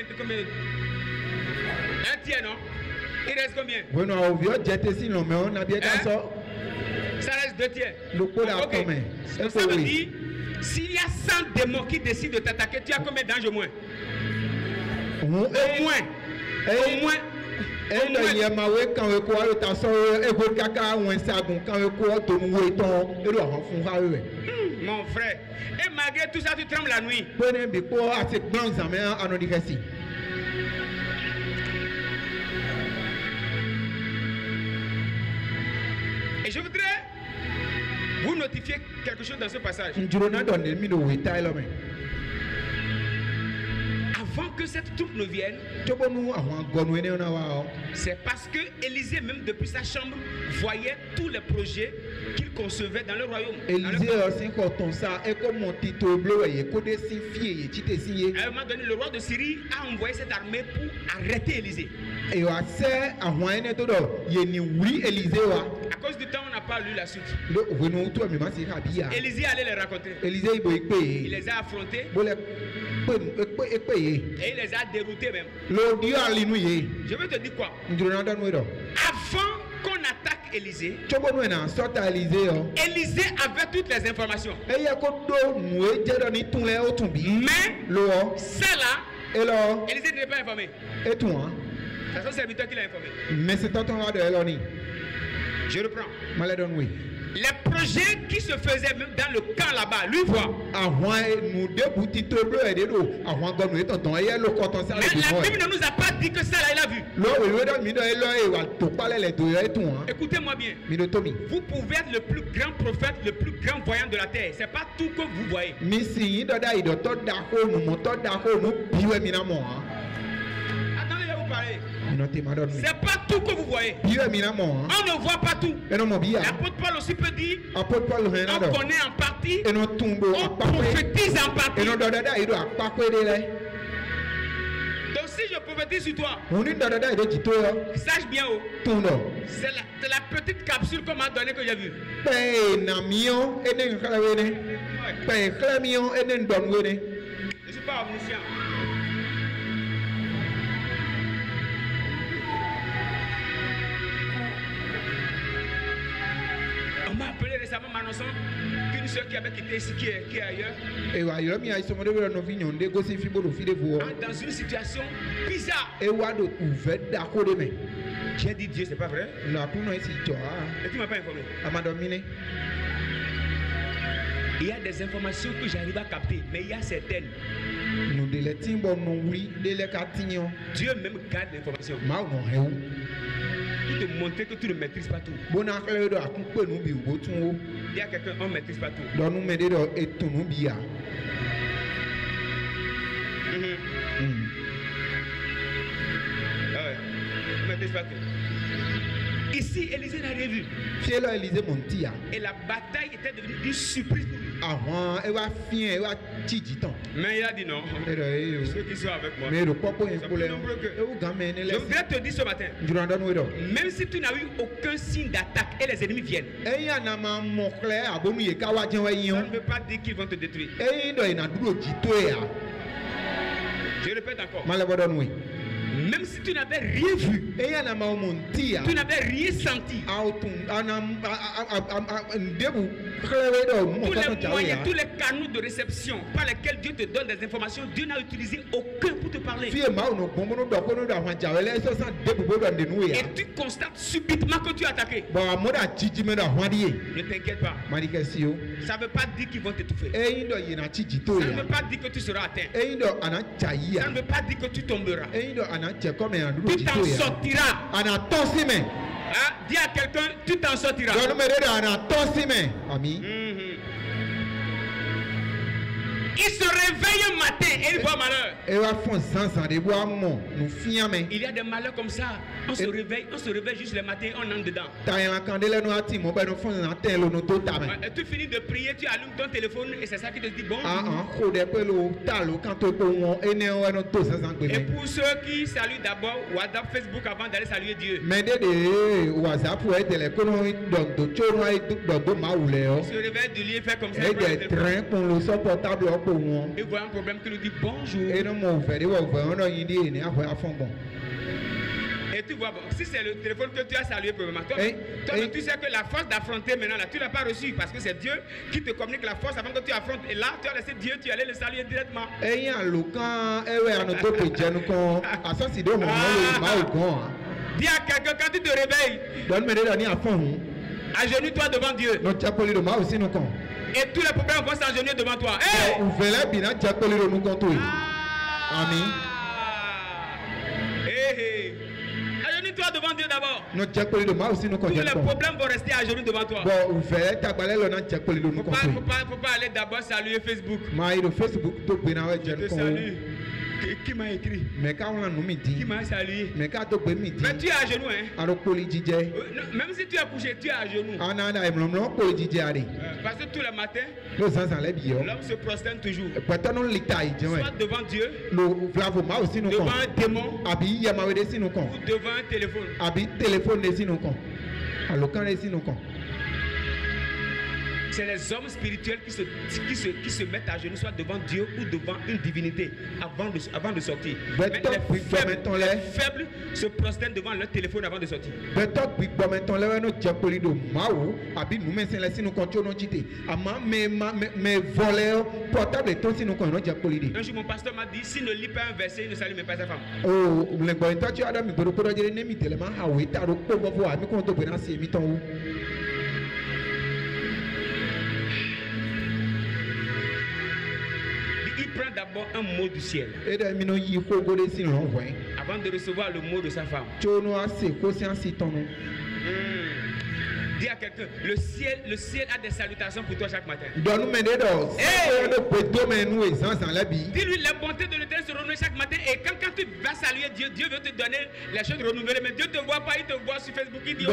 Un tiers, non? Il reste combien? Ça reste 2 tiers. Okay. Ça veut dire, s'il y a 100 démons qui décident de t'attaquer, tu as combien d'anges au moins? Au moins. Mon frère, et malgré tout ça, tu trembles la nuit. Et je voudrais vous notifier quelque chose dans ce passage. Avant que cette troupe ne vienne, c'est parce que Élisée, même depuis sa chambre, voyait tous les projets qu'il concevait dans le royaume. À un moment donné, le roi de Syrie a envoyé cette armée pour arrêter Élisée. À cause du temps, on n'a pas lu la suite. Élisée allait les raconter. Il les a affrontés. Et il les a déroutés même. Je veux te dire quoi? Avant qu'on attaque Élisée, Élisée avait toutes les informations. Mais celle-là, Élisée n'était pas informé. C'est son serviteur qui l'a informé. Je reprends. Les projets qui se faisaient même dans le camp là-bas, lui voit. Mais la Bible ne nous a pas dit que ça là, il a vu. Écoutez-moi bien. Vous pouvez être le plus grand prophète, le plus grand voyant de la terre. C'est pas tout que vous voyez. C'est pas tout que vous voyez. On ne voit pas tout. L'apôtre Paul aussi peut dire on connaît en partie, on prophétise en partie. Donc si je prophétise sur toi, sache bien où. C'est la petite capsule qu'on m'a donnée que j'ai vue. Je ne suis pas omniscient. récemment m'annonçant qu'une soeur qui avait quitté ici, qui est ailleurs, dans une situation bizarre. J'ai dit Dieu, c'est pas vrai? Et tu m'as pas informé. Il y a des informations que j'arrive à capter, mais il y a certaines. Dieu même garde l'information. Pour te montrer que tu ne maîtrises pas tout. Il y a quelqu'un, on ne maîtrise pas tout. Ah ouais, on ne maîtrise pas tout. Ici, Élisée n'a rien vu. Et la bataille était devenue une surprise pour lui. Mais il a dit non. Ceux qui sont avec moi, sont plus nombreux que... Je voudrais te dire ce matin, même si tu n'as eu aucun signe d'attaque et les ennemis viennent, ça ne veut pas dire qu'ils vont te détruire. Je répète encore. Même si tu n'avais rien vu, tu n'avais rien senti, tous les moyens, tous les canaux de réception par lesquels Dieu te donne des informations, Dieu n'a utilisé aucun pour te parler. Et tu constates subitement que tu es attaqué. Ne t'inquiète pas. Ça ne veut pas dire qu'ils vont t'étouffer. Ça ne veut pas dire que tu seras atteint. Ça ne veut pas dire que tu tomberas. Tu t'en sortiras. Dis à quelqu'un, tu t'en sortiras. Il se réveille un matin et il voit malheur. Il y a des malheurs comme ça. On se réveille juste le matin, on entre dedans. Et tu finis de prier, tu allumes ton téléphone et c'est ça qui te dit bon. Et pour ceux qui saluent d'abord WhatsApp, Facebook avant d'aller saluer Dieu. Il se réveille du lit et fait comme ça. Il voit un problème qui nous dit bonjour. Et tu vois, bon, si c'est le téléphone que tu as salué premièrement, toi, tu sais que la force d'affronter maintenant, là, tu ne l'as pas reçu parce que c'est Dieu qui te communique la force avant que tu affrontes. Et là, tu as laissé Dieu, tu allais le saluer directement. Dis à quelqu'un, quand tu te réveilles, agenouille-toi devant Dieu. Et tous les problèmes vont s'agenouiller devant toi. Hey! Agenouille-toi devant Dieu d'abord. Tous les problèmes vont rester à genoux devant toi. Faut pas aller d'abord saluer Facebook. Je te salue. Qui m'a écrit? Qui m'a salué? Mais tu es à genoux, hein? Même si tu es couché, tu es à genoux. Parce que tous les matins, l'homme se prosterne toujours. Soit devant Dieu, devant un démon, ou devant un téléphone. C'est les hommes spirituels qui se mettent à genoux, soit devant Dieu ou devant une divinité avant de sortir. Mais les faibles se prosternent devant leur téléphone avant de sortir. Un jour, mon pasteur m'a dit, s'il ne lit pas un verset, il ne salue même pas sa femme. Il prend d'abord un mot du ciel avant de recevoir le mot de sa femme. Dis à quelqu'un, le ciel a des salutations pour toi chaque matin. Dis-lui, la bonté de l'Éternel se renouvelle chaque matin. Et quand tu vas saluer Dieu, Dieu veut te donner les choses renouvelées. Mais Dieu ne te voit pas, il te voit sur Facebook. Il dit,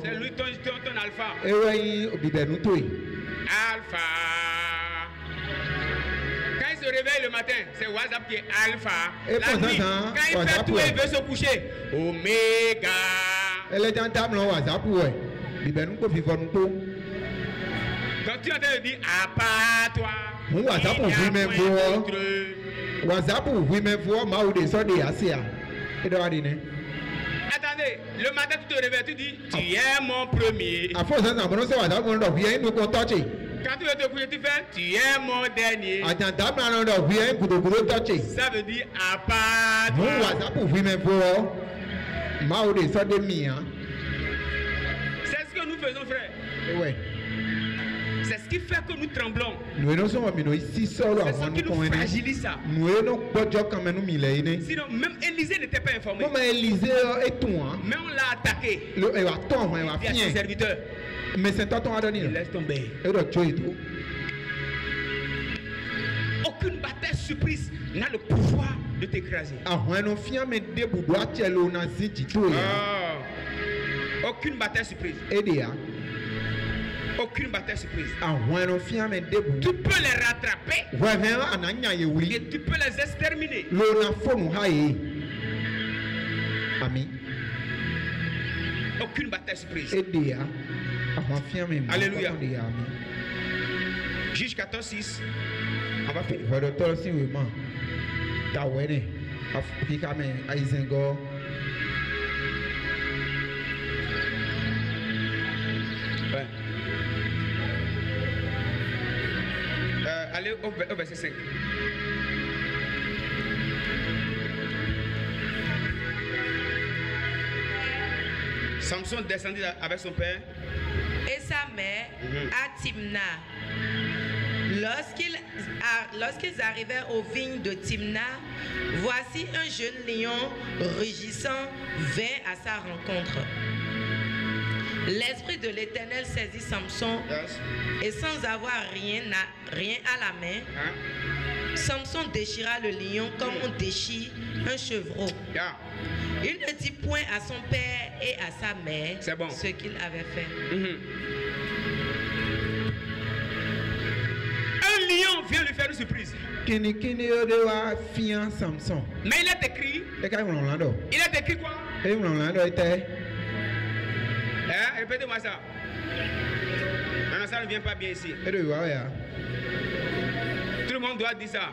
c'est lui ton alpha. Alpha. Quand il se réveille le matin, c'est WhatsApp qui est alpha. La nuit, quand il fait tout et il veut se coucher, oméga. Donc tu es en train de dire, à part toi. WhatsApp pour vous même voir. WhatsApp pour vous même voir. Ma ou des sortes de ACA. Et de radiner. Attendez, le matin tu te réveilles, tu dis, tu es mon premier. À force d'un abonnement sur WhatsApp, on doit bien nous contacter. Quand tu veux te coucher, tu fais, tu es mon dernier. Attends, on doit bien nous toucher. Ça veut dire, à part toi. Mon WhatsApp pour vous même voir. Ma ou des sortes de mien. C'est ce que nous faisons, frère. Ouais. C'est ce qui fait que nous tremblons. Nous sommes ici seuls avant nous fragilise ça. Sinon, même Élisée n'était pas informé. Mais on l'a attaqué. Il a ses serviteurs. Mais c'est toi ton il laisse tomber. Aucune bataille surprise n'a le pouvoir de t'écraser. Aucune bataille surprise. Aucune bataille surprise. Tu peux les rattraper et tu peux les exterminer. Amen. Aucune bataille surprise. Alléluia. Juge 14:6. On va finir. Ouais. Allez au verset 5. Samson descendit avec son père et sa mère à Timna. Lorsqu'ils arrivèrent aux vignes de Timna, voici un jeune lion rugissant vint à sa rencontre. L'esprit de l'Éternel saisit Samson et sans avoir rien à la main, Samson déchira le lion comme on déchire un chevreau. Il ne dit point à son père et à sa mère ce qu'il avait fait. Un lion vient lui faire une surprise. Mais il est écrit. Il est écrit quoi? Répétez-moi ça. Non, ça ne vient pas bien ici. Tout le monde doit dire ça.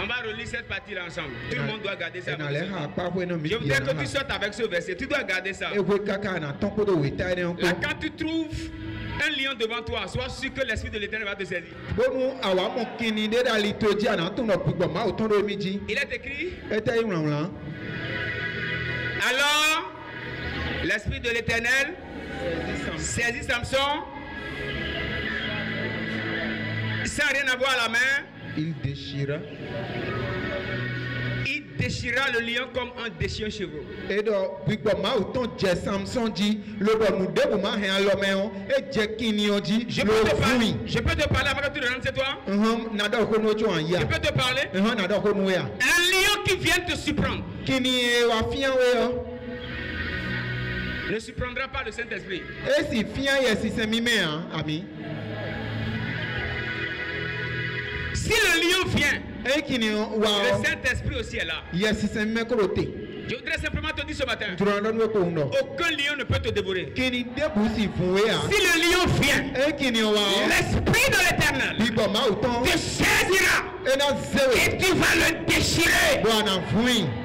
On va relire cette partie-là ensemble. Tout le monde doit garder ça. Je voudrais que tu sortes avec ce verset. Tu dois garder ça. Là, quand tu trouves un lion devant toi, sois sûr que l'Esprit de l'Éternel va te saisir. Il est écrit. Alors, l'Esprit de l'Éternel saisit Samson sans rien avoir à la main. Il déchira le lion comme un déchire un chevreau. Et donc, Samson dit, je peux te parler avant que tu ne rentres chez toi? Je peux te parler? Un lion qui vient te surprendre ne surprendra pas le Saint-Esprit. Si le lion vient, le Saint-Esprit aussi est là. Je voudrais simplement te dire ce matin, aucun lion ne peut te dévorer. Si le lion vient, l'Esprit de l'Éternel te saisira et tu vas le déchirer.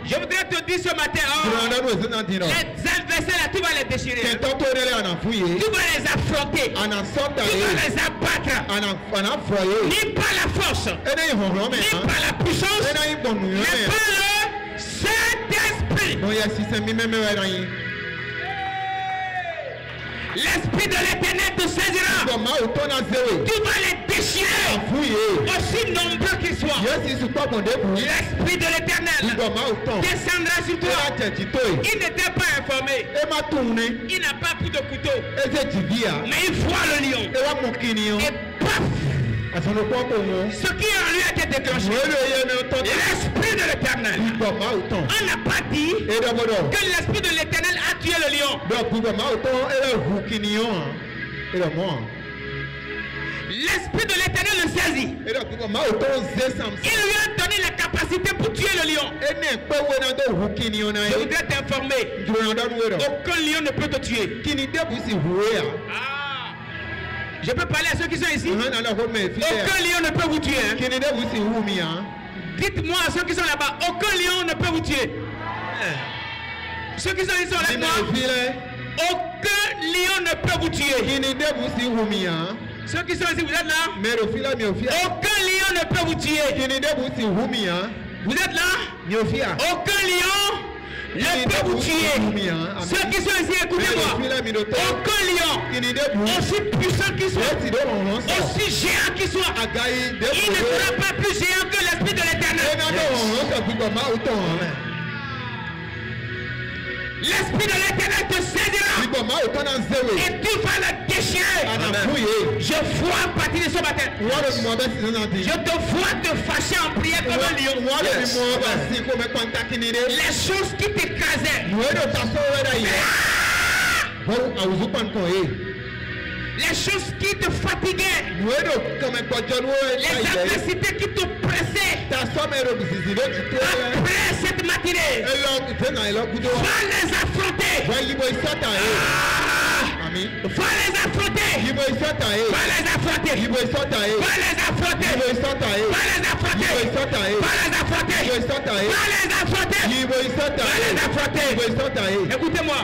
Je voudrais te dire ce matin, les adversaires là, tu vas les déchirer. Tu vas les affronter. Tu vas les abattre. Ni par la force, ni par la puissance, mais par le Saint-Esprit. L'Esprit de l'Éternel te saisira. Tu vas les déchirer. Aussi nombreux qu'ils soient. L'Esprit de l'Éternel descendra sur toi. Il n'était pas informé. Il n'a pas pris de couteau. Mais il voit le lion. Et paf! Ce qui en lui a été déclenché, l'Esprit de l'Éternel. On n'a pas dit que l'Esprit de l'Éternel a tué le lion. L'Esprit de l'Éternel le saisit. Il lui a donné donné les capacités pour tuer le lion. Je voudrais t'informer. Aucun lion ne peut te tuer. Ah. Je peux parler à ceux qui sont ici. Aucun lion ne peut vous tuer. Dites-moi à ceux qui sont là-bas, aucun lion ne peut vous tuer. Ceux qui sont ici avec moi, aucun lion ne peut vous tuer. Ceux qui sont ici, vous êtes là? Aucun lion ne peut vous tuer. Vous êtes là? Aucun lion ne peut vous tuer. Ceux qui sont ici, écoutez-moi. Aucun lion, aussi puissant qu'il soit, aussi géant qu'il soit, il ne sera pas plus géant que l'Esprit de l'Éternel. L'Esprit de l'Éternel te saisira et tu vas le déchirer. Je vois à partir de ce matin. Je te vois te fâcher en prière comme un lion. Les choses qui t'écrasaient, les choses qui te fatiguaient, les adversités qui te pressaient, après cette matinée, va les affronter. Va les affronter. Va les affronter. Va les affronter. Va les affronter. Va les affronter. Va les affronter. Écoutez-moi.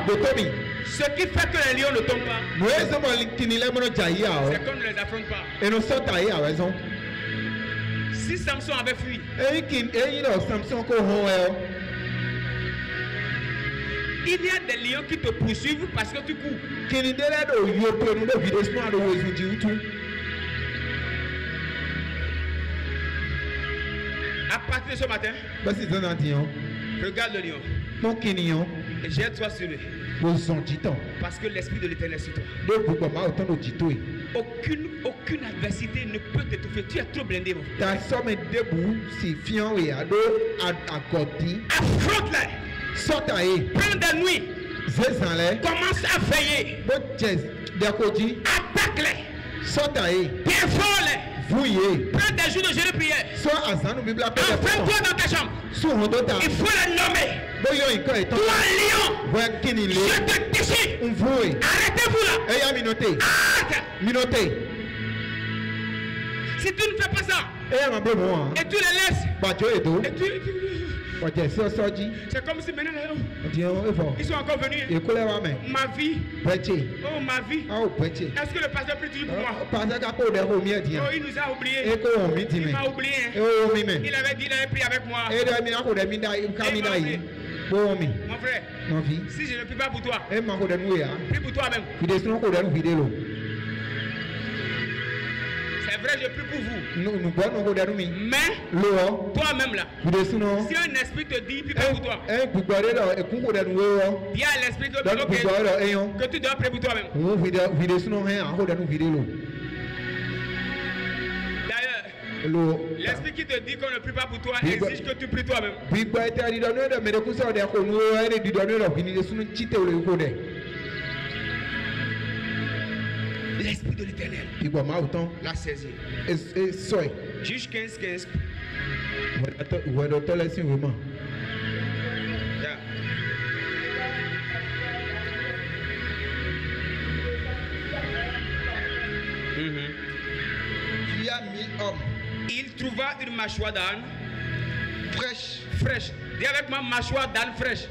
Ce qui fait que les lions ne tombent pas, c'est qu'on ne les affronte pas. Si Samson avait fui, il y a des lions qui te poursuivent parce que tu cours. À partir de ce matin, regarde le lion. Et jette-toi sur lui. Parce que l'Esprit de l'Éternel est sur toi. Aucune adversité ne peut t'étouffer. Tu es trop blindé, mon frère. Affronte-les. Prends des nuits. Commence à veiller. Attaque-les. Défends-les. Prends des jours de jeûne de prière. Enferme-toi dans ta chambre. Il faut le nommer. Toi, lion, je te déchire. Arrêtez-vous là. Arrête. Si tu ne fais pas ça, et tu les laisses, c'est comme si maintenant ils sont encore venus. Ma vie. Oh, ma vie. Est-ce que le pasteur prie toujours pour moi? Oh, il nous a oubliés. Il m'a oublié. Il avait dit qu'il avait prié avec moi. Mon frère, si je ne prie pas pour toi, prie pour toi-même. C'est vrai, je prie pour vous. Mais toi-même là, si un esprit te dit, prie pas pour toi, dis à l'esprit que tu dois prier pour toi-même. D'ailleurs, l'esprit qui te dit qu'on ne prie pas pour toi exige que tu pries toi-même. L'Esprit de l'Éternel l'a saisi. Juge 15. Tu as 1000 hommes. Il trouva une mâchoire d'âne fraîche. Dis avec moi, mâchoire d'âne fraîche.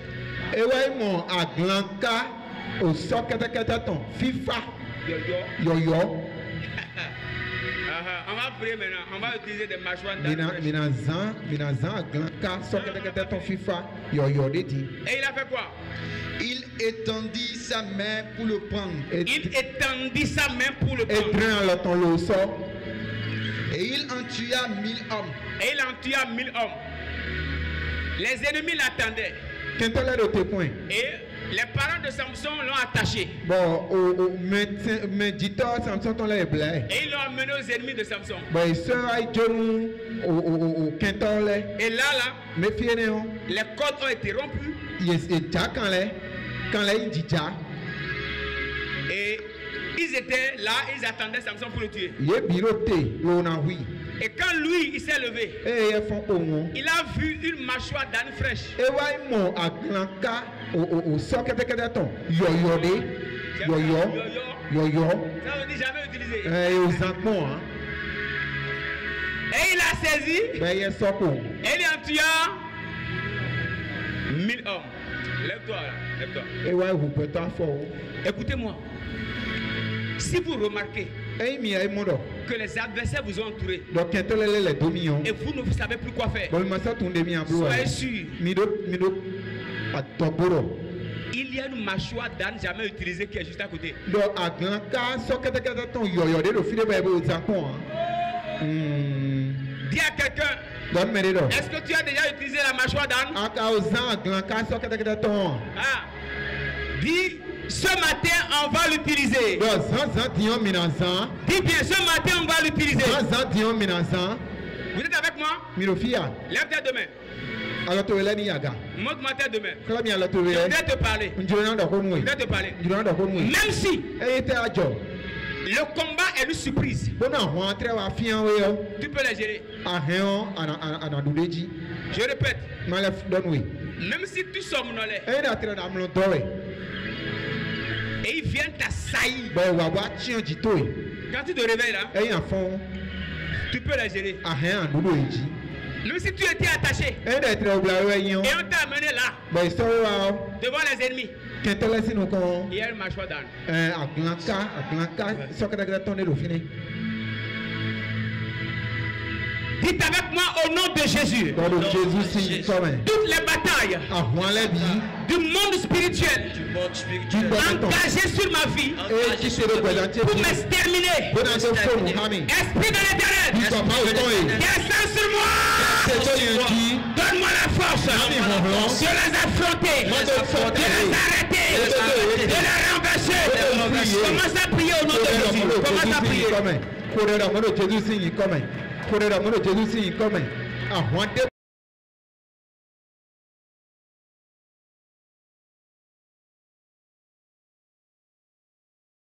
Yo. On va prier maintenant. On va utiliser des mâchoires d'âne fraîche. Et il a fait quoi? Il étendit sa main pour le prendre. Et il en tua 1000 hommes. Les ennemis l'attendaient. Et les parents de Samson l'ont attaché. Et ils l'ont amené aux ennemis de Samson. Et là, les cordes ont été rompues. Et ils étaient là, ils attendaient Samson pour le tuer. Et quand lui, il s'est levé, il a vu une mâchoire d'âne fraîche. Ça veut dire jamais utilisé. Et il a saisi. Et il en tua 1000 hommes. Lève-toi là, lève-toi. Écoutez-moi. Si vous remarquez que les adversaires vous ont entouré et vous ne savez plus quoi faire, soyez sûr. Il y a une mâchoire d'âne jamais utilisée qui est juste à côté. Dis à quelqu'un, est-ce que tu as déjà utilisé la mâchoire d'âne? Dis, ce matin on va l'utiliser. Dis bien, ce matin on va l'utiliser. Vous êtes avec moi? Lève tes deux mains. Montre-moi tes deux mains. Je voudrais te parler. Même si le combat est une surprise, tu peux les gérer. Je répète, même si tu somnolais et ils viennent t'assaillir, quand tu te réveilles là, tu peux les gérer. Même si tu étais attaché et on t'a amené là devant les ennemis, il y a une mâchoire d'âne. Dites avec moi au nom de Jésus. Toutes les batailles du monde spirituel engagées sur ma vie pour m'exterminer. Esprit de l'éternel, descends sur moi. Donne-moi la force de les affronter, de les arrêter, de les renverser. Commence à prier au nom de Jésus. Commence à prier.